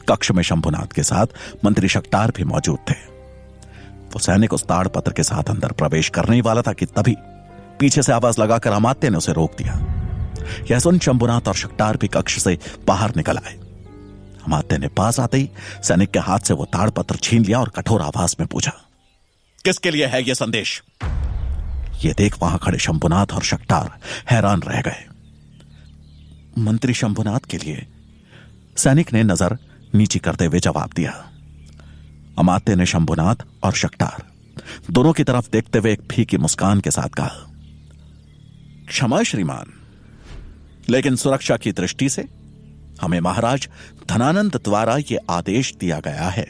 कक्ष में शंभुनाथ के साथ मंत्री शक्टार भी मौजूद थे। वो सैनिक उस ताड़पत्र के साथ अंदर प्रवेश करने ही वाला था कि तभी पीछे से आवाज लगाकर अमात्य ने उसे रोक दिया। यह सुन शंभुनाथ और शक्टार भी कक्ष से बाहर निकल आए। अमात्य ने पास आते ही सैनिक के हाथ से वो ताड़पत्र छीन लिया और कठोर आवाज में पूछा, किसके लिए है यह संदेश? ये देख वहां खड़े शंभुनाथ और शक्टार हैरान रह गए। मंत्री शंभुनाथ के लिए, सैनिक ने नजर नीची करते हुए जवाब दिया। अमात्य ने शंभुनाथ और शक्टार दोनों की तरफ देखते हुए एक फीकी मुस्कान के साथ कहा, क्षमा श्रीमान, लेकिन सुरक्षा की दृष्टि से हमें महाराज धनानंद द्वारा यह आदेश दिया गया है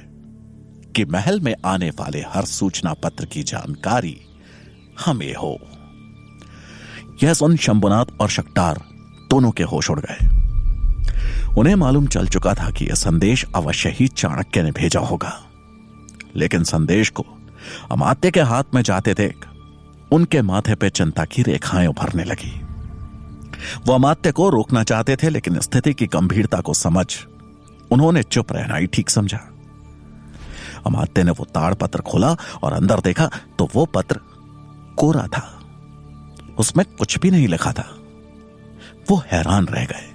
कि महल में आने वाले हर सूचना पत्र की जानकारी हमें हो। यह सुन शंभुनाथ और शक्टार दोनों के होश उड़ गए। उन्हें मालूम चल चुका था कि यह संदेश अवश्य ही चाणक्य ने भेजा होगा, लेकिन संदेश को अमात्य के हाथ में जाते देख उनके माथे पे चिंता की रेखाएं उभरने लगी। वो अमात्य को रोकना चाहते थे, लेकिन स्थिति की गंभीरता को समझ उन्होंने चुप रहना ही ठीक समझा। अमात्य ने वो ताड़पत्र खोला और अंदर देखा तो वो पत्र कोरा था, उसमें कुछ भी नहीं लिखा था। वो हैरान रह गए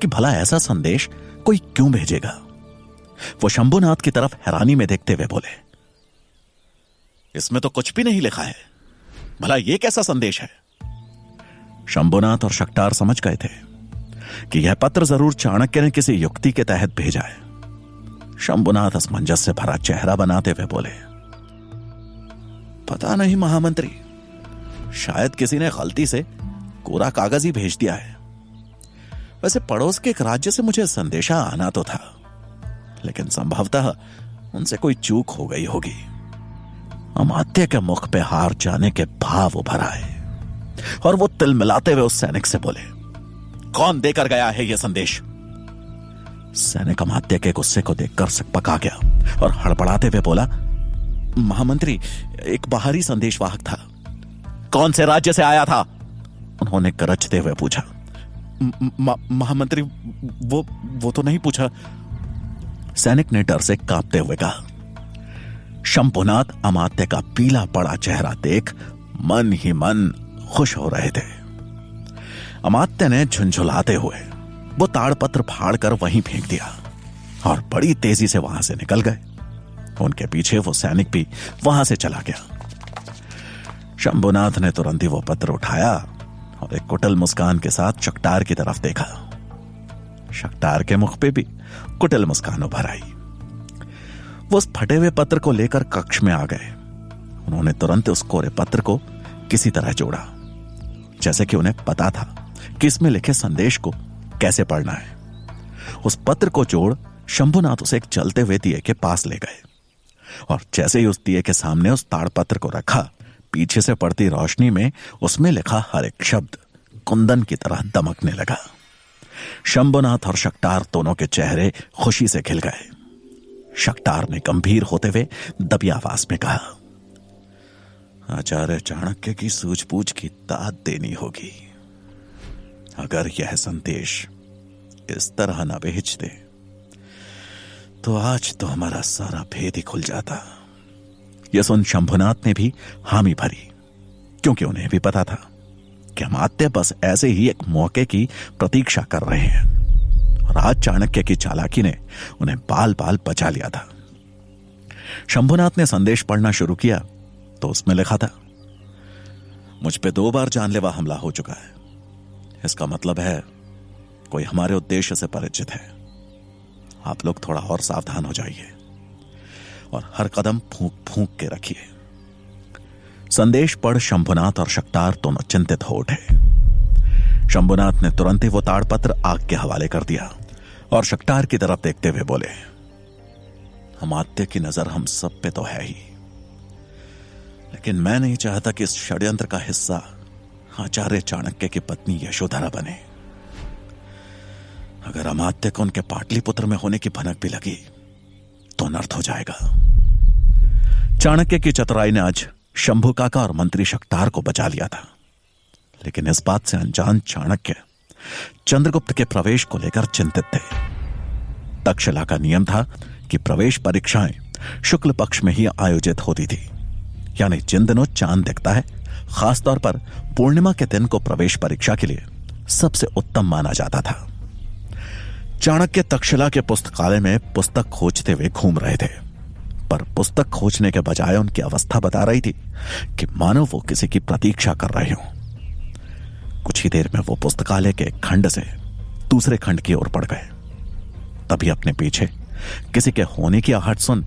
कि भला ऐसा संदेश कोई क्यों भेजेगा। वो शंभुनाथ की तरफ हैरानी में देखते हुए बोले, इसमें तो कुछ भी नहीं लिखा है, भला यह कैसा संदेश है? शंभुनाथ और शक्टार समझ गए थे कि यह पत्र जरूर चाणक्य ने किसी युक्ति के तहत भेजा है। शंभुनाथ असमंजस से भरा चेहरा बनाते हुए बोले, पता नहीं महामंत्री, शायद किसी ने गलती से कोरा कागज ही भेज दिया है। वैसे पड़ोस के एक राज्य से मुझे संदेशा आना तो था, लेकिन संभवतः उनसे कोई चूक हो गई होगी। अमात्य के मुख पे हार जाने के भाव उभर आए और वो तिल मिलाते हुए उस सैनिक से बोले, कौन देकर गया है यह संदेश? सैनिक अमात्य के गुस्से को देखकर सिकपका गया और हड़बड़ाते हुए बोला, महामंत्री, एक बाहरी संदेशवाहक था। कौन से राज्य से आया था? उन्होंने गरजते हुए पूछा। महामंत्री, वो तो नहीं पूछा। सैनिक ने डर से कांपते हुए कहा। शंभुनाथ अमात्य का पीला पड़ा चेहरा देख मन ही मन खुश हो रहे थे। अमात्य ने झुंझुलाते हुए वो ताड़पत्र फाड़कर वहीं फेंक दिया और बड़ी तेजी से वहां से निकल गए। उनके पीछे वो सैनिक भी वहां से चला गया। शंभुनाथ ने तुरंत ही वो पत्र उठाया और एक कुटिल मुस्कान के साथ शक्टार की तरफ देखा। शक्टार के मुख पे भी कुटिल मुस्कान उभर आई। वो उस फटे हुए पत्र को लेकर कक्ष में आ गए। उन्होंने तुरंत उस कोरे पत्र को किसी तरह जोड़ा, जैसे कि उन्हें पता था कि इसमें लिखे संदेश को कैसे पढ़ना है। उस पत्र को जोड़ शंभुनाथ उसे एक जलते हुए दिए के पास ले गए और जैसे ही उस दिए के सामने उस ताड़पत्र को रखा, पीछे से पड़ती रोशनी में उसमें लिखा हर एक शब्द कुंदन की तरह दमकने लगा। शंभुनाथ और शक्टार दोनों के चेहरे खुशी से खिल गए। शक्टार ने गंभीर होते हुए दबी आवाज में कहा, आचार्य चाणक्य की सूझबूझ की दाद देनी होगी। अगर यह संदेश इस तरह न भेजते तो आज तो हमारा सारा भेद ही खुल जाता। यह सुन शंभुनाथ ने भी हामी भरी क्योंकि उन्हें भी पता था कि अमात्य बस ऐसे ही एक मौके की प्रतीक्षा कर रहे हैं और आज चाणक्य की चालाकी ने उन्हें बाल बाल बचा लिया था। शंभुनाथ ने संदेश पढ़ना शुरू किया तो उसमें लिखा था, मुझ पे 2 बार जानलेवा हमला हो चुका है। इसका मतलब है कोई हमारे उद्देश्य से परिचित है। आप लोग थोड़ा और सावधान हो जाइए और हर कदम फूंक फूंक के रखिए। संदेश पढ़ शंभुनाथ और शक्तार दोनों चिंतित हो उठे। शंभुनाथ ने तुरंत ही वो ताड़पत्र आग के हवाले कर दिया और शक्तार की तरफ देखते हुए बोले, अमात्य की नजर हम सब पे तो है ही, लेकिन मैं नहीं चाहता कि इस षड्यंत्र का हिस्सा आचार्य चाणक्य की पत्नी यशोधरा बने। अगर अमात्य को उनके पाटलिपुत्र में होने की भनक भी लगी तो अनर्थ हो जाएगा। चाणक्य की चतुराई ने आज शंभु काका और मंत्री शक्तार को बचा लिया था, लेकिन इस बात से अनजान चाणक्य चंद्रगुप्त के प्रवेश को लेकर चिंतित थे। तक्षशिला का नियम था कि प्रवेश परीक्षाएं शुक्ल पक्ष में ही आयोजित होती थी, यानी जिन दिनों चांद दिखता है, खासतौर पर पूर्णिमा के दिन को प्रवेश परीक्षा के लिए सबसे उत्तम माना जाता था। चाणक्य तक्षशिला के पुस्तकालय में पुस्तक खोजते हुए घूम रहे थे, पर पुस्तक खोजने के बजाय उनकी अवस्था बता रही थी कि मानो वो किसी की प्रतीक्षा कर रहे हों। कुछ ही देर में वो पुस्तकालय के एक खंड से दूसरे खंड की ओर बढ़ गए। तभी अपने पीछे किसी के होने की आहट सुन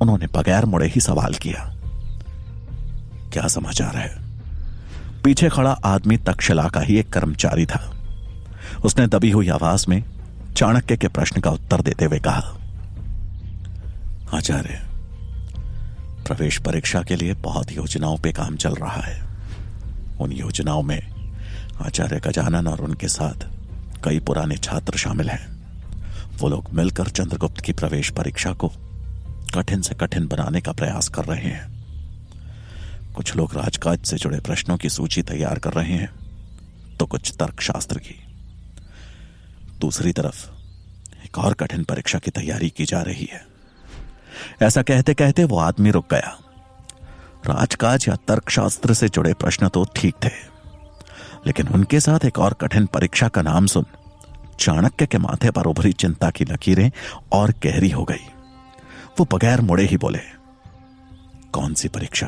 उन्होंने बगैर मुड़े ही सवाल किया, क्या समाचार है? पीछे खड़ा आदमी तक्षशिला का ही एक कर्मचारी था। उसने दबी हुई आवाज में चाणक्य के प्रश्न का उत्तर देते हुए कहा, आचार्य, प्रवेश परीक्षा के लिए बहुत योजनाओं पे काम चल रहा है। उन योजनाओं में आचार्य गजानन और उनके साथ कई पुराने छात्र शामिल हैं। वो लोग मिलकर चंद्रगुप्त की प्रवेश परीक्षा को कठिन से कठिन बनाने का प्रयास कर रहे हैं। कुछ लोग राजकाज से जुड़े प्रश्नों की सूची तैयार कर रहे हैं, तो कुछ तर्कशास्त्र की। दूसरी तरफ एक और कठिन परीक्षा की तैयारी की जा रही है। ऐसा कहते कहते वो आदमी रुक गया। राजकाज या तर्कशास्त्र से जुड़े प्रश्न तो ठीक थे, लेकिन उनके साथ एक और कठिन परीक्षा का नाम सुन चाणक्य के माथे पर उभरी चिंता की लकीरें और गहरी हो गई। वो बगैर मुड़े ही बोले, कौन सी परीक्षा?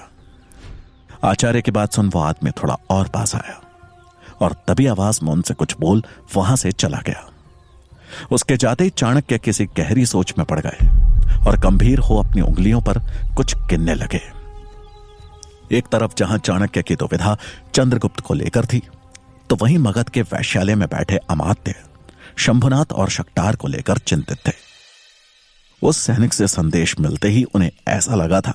आचार्य की बात सुन वो आदमी थोड़ा और पास आया और तभी आवाज में उनसे कुछ बोल वहां से चला गया। उसके जाते ही चाणक्य किसी गहरी सोच में पड़ गए और गंभीर हो अपनी उंगलियों पर कुछ गिनने लगे। एक तरफ जहां चाणक्य की दुविधा चंद्रगुप्त को लेकर थी, तो वहीं मगध के वैश्यालय में बैठे अमात्य शंभुनाथ और शक्तार को लेकर चिंतित थे। उस सैनिक से संदेश मिलते ही उन्हें ऐसा लगा था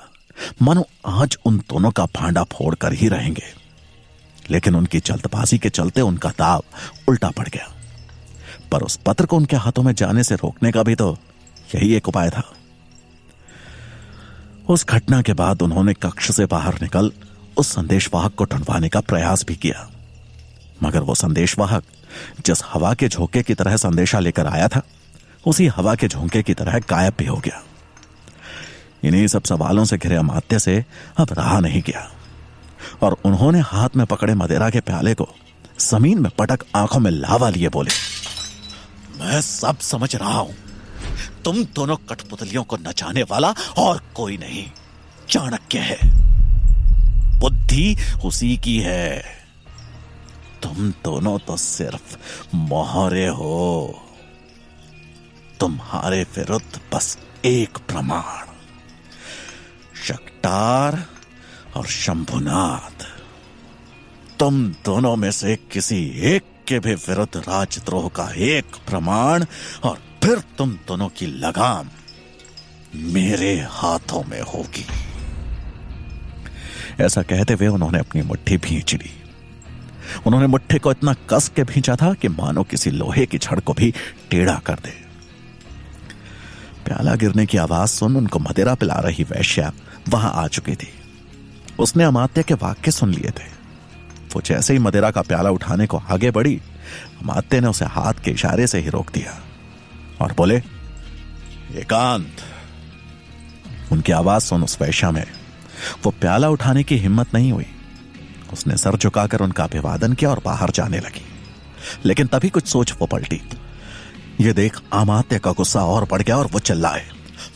मानो आज उन दोनों का भांडा फोड़ कर ही रहेंगे, लेकिन उनकी जल्दबाजी के चलते उनका दाव उल्टा पड़ गया। पर उस पत्र को उनके हाथों में जाने से रोकने का भी तो यही एक उपाय था। उस घटना के बाद उन्होंने कक्ष से बाहर निकल उस संदेशवाहक को ढूंढवाने का प्रयास भी किया, मगर वो संदेशवाहक जिस हवा के झोंके की तरह संदेशा लेकर आया था, उसी हवा के झोंके की तरह गायब भी हो गया। इन्हीं सब सवालों से घिरे अमात्य से अब रहा नहीं गया और उन्होंने हाथ में पकड़े मदिरा के प्याले को जमीन में पटक आंखों में लावा लिए बोले, मैं सब समझ रहा हूं। तुम दोनों कठपुतलियों को नचाने वाला और कोई नहीं चाणक्य है। बुद्धि उसी की है। तुम दोनों तो सिर्फ मोहरे हो। तुम्हारे विरुद्ध बस एक प्रमाण, शक्तार और शंभुनाथ। तुम दोनों में से किसी एक के भी विरुद्ध राजद्रोह का एक प्रमाण और फिर तुम दोनों की लगाम मेरे हाथों में होगी। ऐसा कहते हुए उन्होंने अपनी मुट्ठी भींच ली। उन्होंने मुट्ठी को इतना कस के भींचा था कि मानो किसी लोहे की छड़ को भी टेढ़ा कर दे। प्याला गिरने की आवाज सुन उनको मदिरा पिला रही वैश्या वहां आ चुकी थी। उसने अमात्य के वाक्य सुन लिए थे। वो जैसे ही मदिरा का प्याला उठाने को आगे बढ़ी, अमात्य ने उसे हाथ के इशारे से ही रोक दिया और बोले, एकांत। उनकी आवाज सुन उस वैश्या में वो प्याला उठाने की हिम्मत नहीं हुई उसने सर झुकाकर उनका अभिवादन किया और बाहर जाने लगी। लेकिन तभी कुछ सोच वो पलटी। ये देख अमात्य का गुस्सा और बढ़ गया और वो चिल्लाए,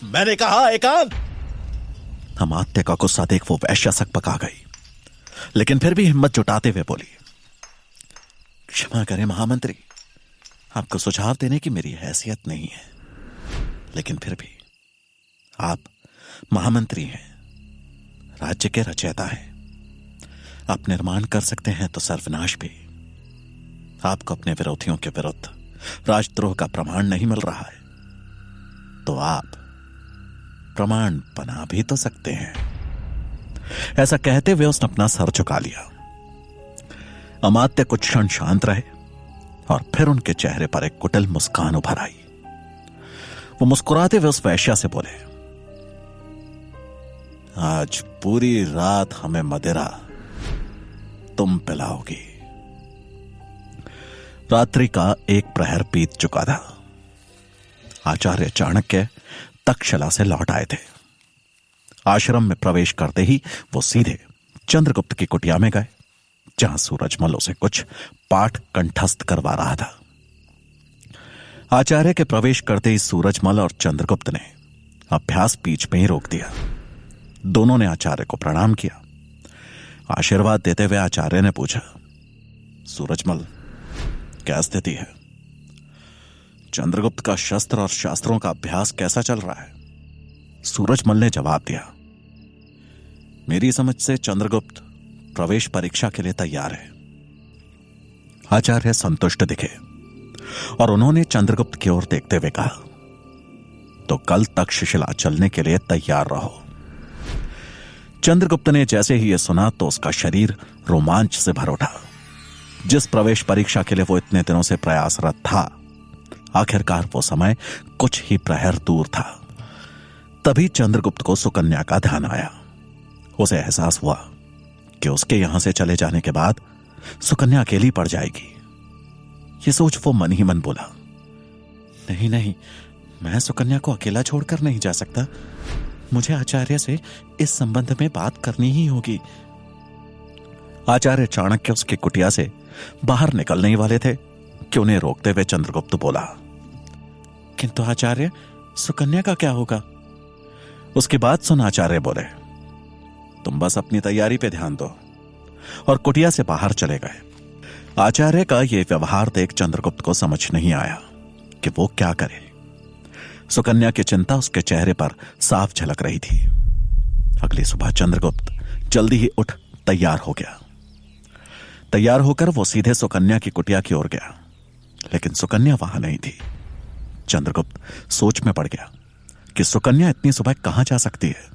मैंने कहा एकांत। अमात्य का गुस्सा देख वो वैश्या सकपका गई, लेकिन फिर भी हिम्मत जुटाते हुए बोली, क्षमा करें महामंत्री, आपको सुझाव देने की मेरी हैसियत नहीं है, लेकिन फिर भी आप महामंत्री हैं, राज्य के रचयिता हैं, आप निर्माण कर सकते हैं तो सर्वनाश भी। आपको अपने विरोधियों के विरुद्ध राजद्रोह का प्रमाण नहीं मिल रहा है, तो आप प्रमाण बना भी तो सकते हैं। ऐसा कहते हुए उसने अपना सर झुका लिया। अमात्य कुछ क्षण शांत रहे और फिर उनके चेहरे पर एक कुटिल मुस्कान उभर आई। वो मुस्कुराते हुए उस वैश्या से बोले, आज पूरी रात हमें मदिरा तुम पिलाओगी। रात्रि का एक प्रहर बीत चुका था। आचार्य चाणक्य तक्षशिला से लौट आए थे। आश्रम में प्रवेश करते ही वो सीधे चंद्रगुप्त की कुटिया में गए, जहां सूरजमल उसे कुछ पाठ कंठस्थ करवा रहा था। आचार्य के प्रवेश करते ही सूरजमल और चंद्रगुप्त ने अभ्यास बीच में ही रोक दिया। दोनों ने आचार्य को प्रणाम किया। आशीर्वाद देते हुए आचार्य ने पूछा, सूरजमल क्या स्थिति है? चंद्रगुप्त का शस्त्र और शास्त्रों का अभ्यास कैसा चल रहा है? सूरजमल ने जवाब दिया, मेरी समझ से चंद्रगुप्त प्रवेश परीक्षा के लिए तैयार है। आचार्य संतुष्ट दिखे और उन्होंने चंद्रगुप्त की ओर देखते हुए कहा, तो कल तक्षशिला चलने के लिए तैयार रहो। चंद्रगुप्त ने जैसे ही यह सुना तो उसका शरीर रोमांच से भर उठा। जिस प्रवेश परीक्षा के लिए वो इतने दिनों से प्रयासरत था, आखिरकार वो समय कुछ ही प्रहर दूर था। तभी चंद्रगुप्त को सुकन्या का ध्यान आया। उसे एहसास हुआ कि उसके यहां से चले जाने के बाद सुकन्या अकेली पड़ जाएगी। ये सोच वो मन ही मन बोला, नहीं नहीं, मैं सुकन्या को अकेला छोड़कर नहीं जा सकता। मुझे आचार्य से इस संबंध में बात करनी ही होगी। आचार्य चाणक्य उसकी कुटिया से बाहर निकलने ही वाले थे कि उन्हें रोकते हुए चंद्रगुप्त बोला, किंतु आचार्य, सुकन्या का क्या होगा? उसकी बात सुन आचार्य बोले, तुम बस अपनी तैयारी पे ध्यान दो, और कुटिया से बाहर चले गए। आचार्य का यह व्यवहार देख चंद्रगुप्त को समझ नहीं आया कि वो क्या करे। सुकन्या की चिंता उसके चेहरे पर साफ झलक रही थी। अगली सुबह चंद्रगुप्त जल्दी ही उठ तैयार हो गया। तैयार होकर वो सीधे सुकन्या की कुटिया की ओर गया, लेकिन सुकन्या वहां नहीं थी। चंद्रगुप्त सोच में पड़ गया कि सुकन्या इतनी सुबह कहां जा सकती है।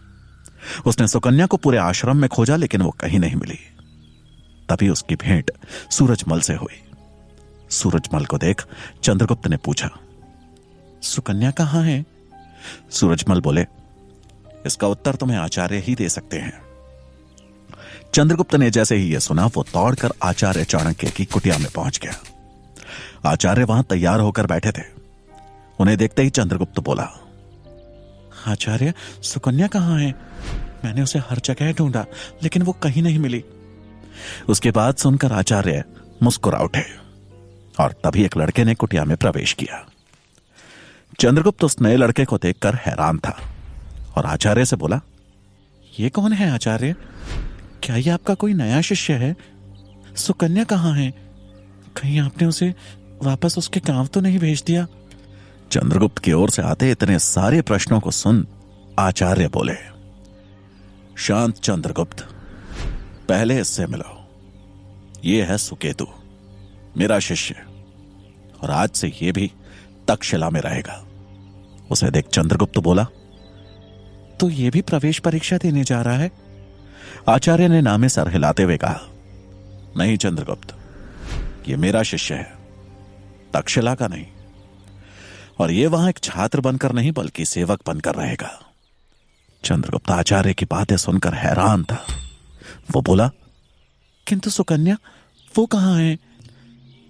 उसने सुकन्या को पूरे आश्रम में खोजा, लेकिन वो कहीं नहीं मिली। तभी उसकी भेंट सूरजमल से हुई। सूरजमल को देख चंद्रगुप्त ने पूछा, सुकन्या कहां है? सूरजमल बोले, इसका उत्तर तुम्हें आचार्य ही दे सकते हैं। चंद्रगुप्त ने जैसे ही यह सुना, वो दौड़कर आचार्य चाणक्य की कुटिया में पहुंच गया। आचार्य वहां तैयार होकर बैठे थे। उन्हें देखते ही चंद्रगुप्त बोला, आचार्य, सुकन्या कहां है? मैंने उसे हर जगह ढूंढा, लेकिन वो कहीं नहीं मिली। उसके बाद सुनकर आचार्य मुस्कुरा उठे और तभी एक लड़के ने कुटिया में प्रवेश किया। चंद्रगुप्त उस नए लड़के को देखकर हैरान था और आचार्य से बोला, ये कौन है आचार्य? क्या ये आपका कोई नया शिष्य है? सुकन्या कहां है? कहीं आपने उसे वापस उसके गांव तो नहीं भेज दिया? चंद्रगुप्त की ओर से आते इतने सारे प्रश्नों को सुन आचार्य बोले, शांत चंद्रगुप्त, पहले इससे मिलो। ये है सुकेतु, मेरा शिष्य, और आज से ये भी तक्षशिला में रहेगा। उसे देख चंद्रगुप्त बोला, तो ये भी प्रवेश परीक्षा देने जा रहा है? आचार्य ने नामे सर हिलाते हुए कहा, नहीं चंद्रगुप्त, ये मेरा शिष्य है, तक्षशिला का नहीं। और ये वहां एक छात्र बनकर नहीं बल्कि सेवक बनकर रहेगा। चंद्रगुप्त आचार्य की बातें सुनकर हैरान था। वो बोला, किंतु सुकन्या वो कहां है?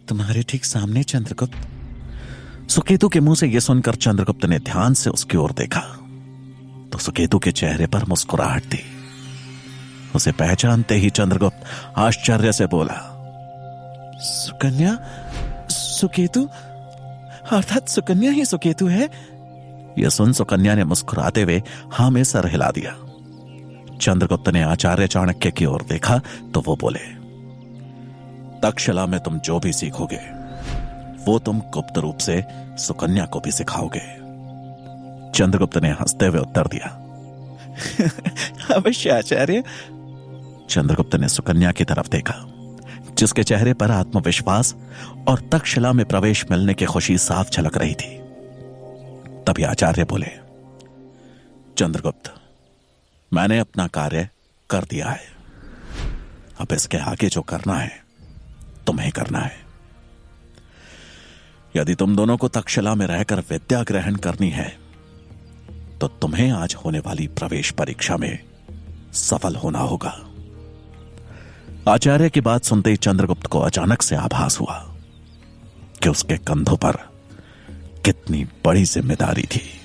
तुम्हारे ठीक सामने चंद्रगुप्त। सुकेतु के मुंह से यह सुनकर चंद्रगुप्त ने ध्यान से उसकी ओर देखा तो सुकेतु के चेहरे पर मुस्कुराहट थी। उसे पहचानते ही चंद्रगुप्त आश्चर्य से बोला, सुकन्या? सुकेतु? अर्थात सुकन्या ही सुकेतु है? यह सुन सुकन्या ने मुस्कुराते हुए हां में सर हिला दिया। चंद्रगुप्त ने आचार्य चाणक्य की ओर देखा तो वो बोले, तक्षशिला में तुम जो भी सीखोगे वो तुम गुप्त रूप से सुकन्या को भी सिखाओगे। चंद्रगुप्त ने हंसते हुए उत्तर दिया, अवश्य आचार्य। चंद्रगुप्त ने सुकन्या की तरफ देखा, जिसके चेहरे पर आत्मविश्वास और तक्षशिला में प्रवेश मिलने की खुशी साफ झलक रही थी। तभी आचार्य बोले, चंद्रगुप्त, मैंने अपना कार्य कर दिया है, अब इसके आगे जो करना है तुम्हें करना है। यदि तुम दोनों को तक्षशिला में रहकर विद्या ग्रहण करनी है तो तुम्हें आज होने वाली प्रवेश परीक्षा में सफल होना होगा। आचार्य की बात सुनते ही चंद्रगुप्त को अचानक से आभास हुआ कि उसके कंधों पर कितनी बड़ी जिम्मेदारी थी।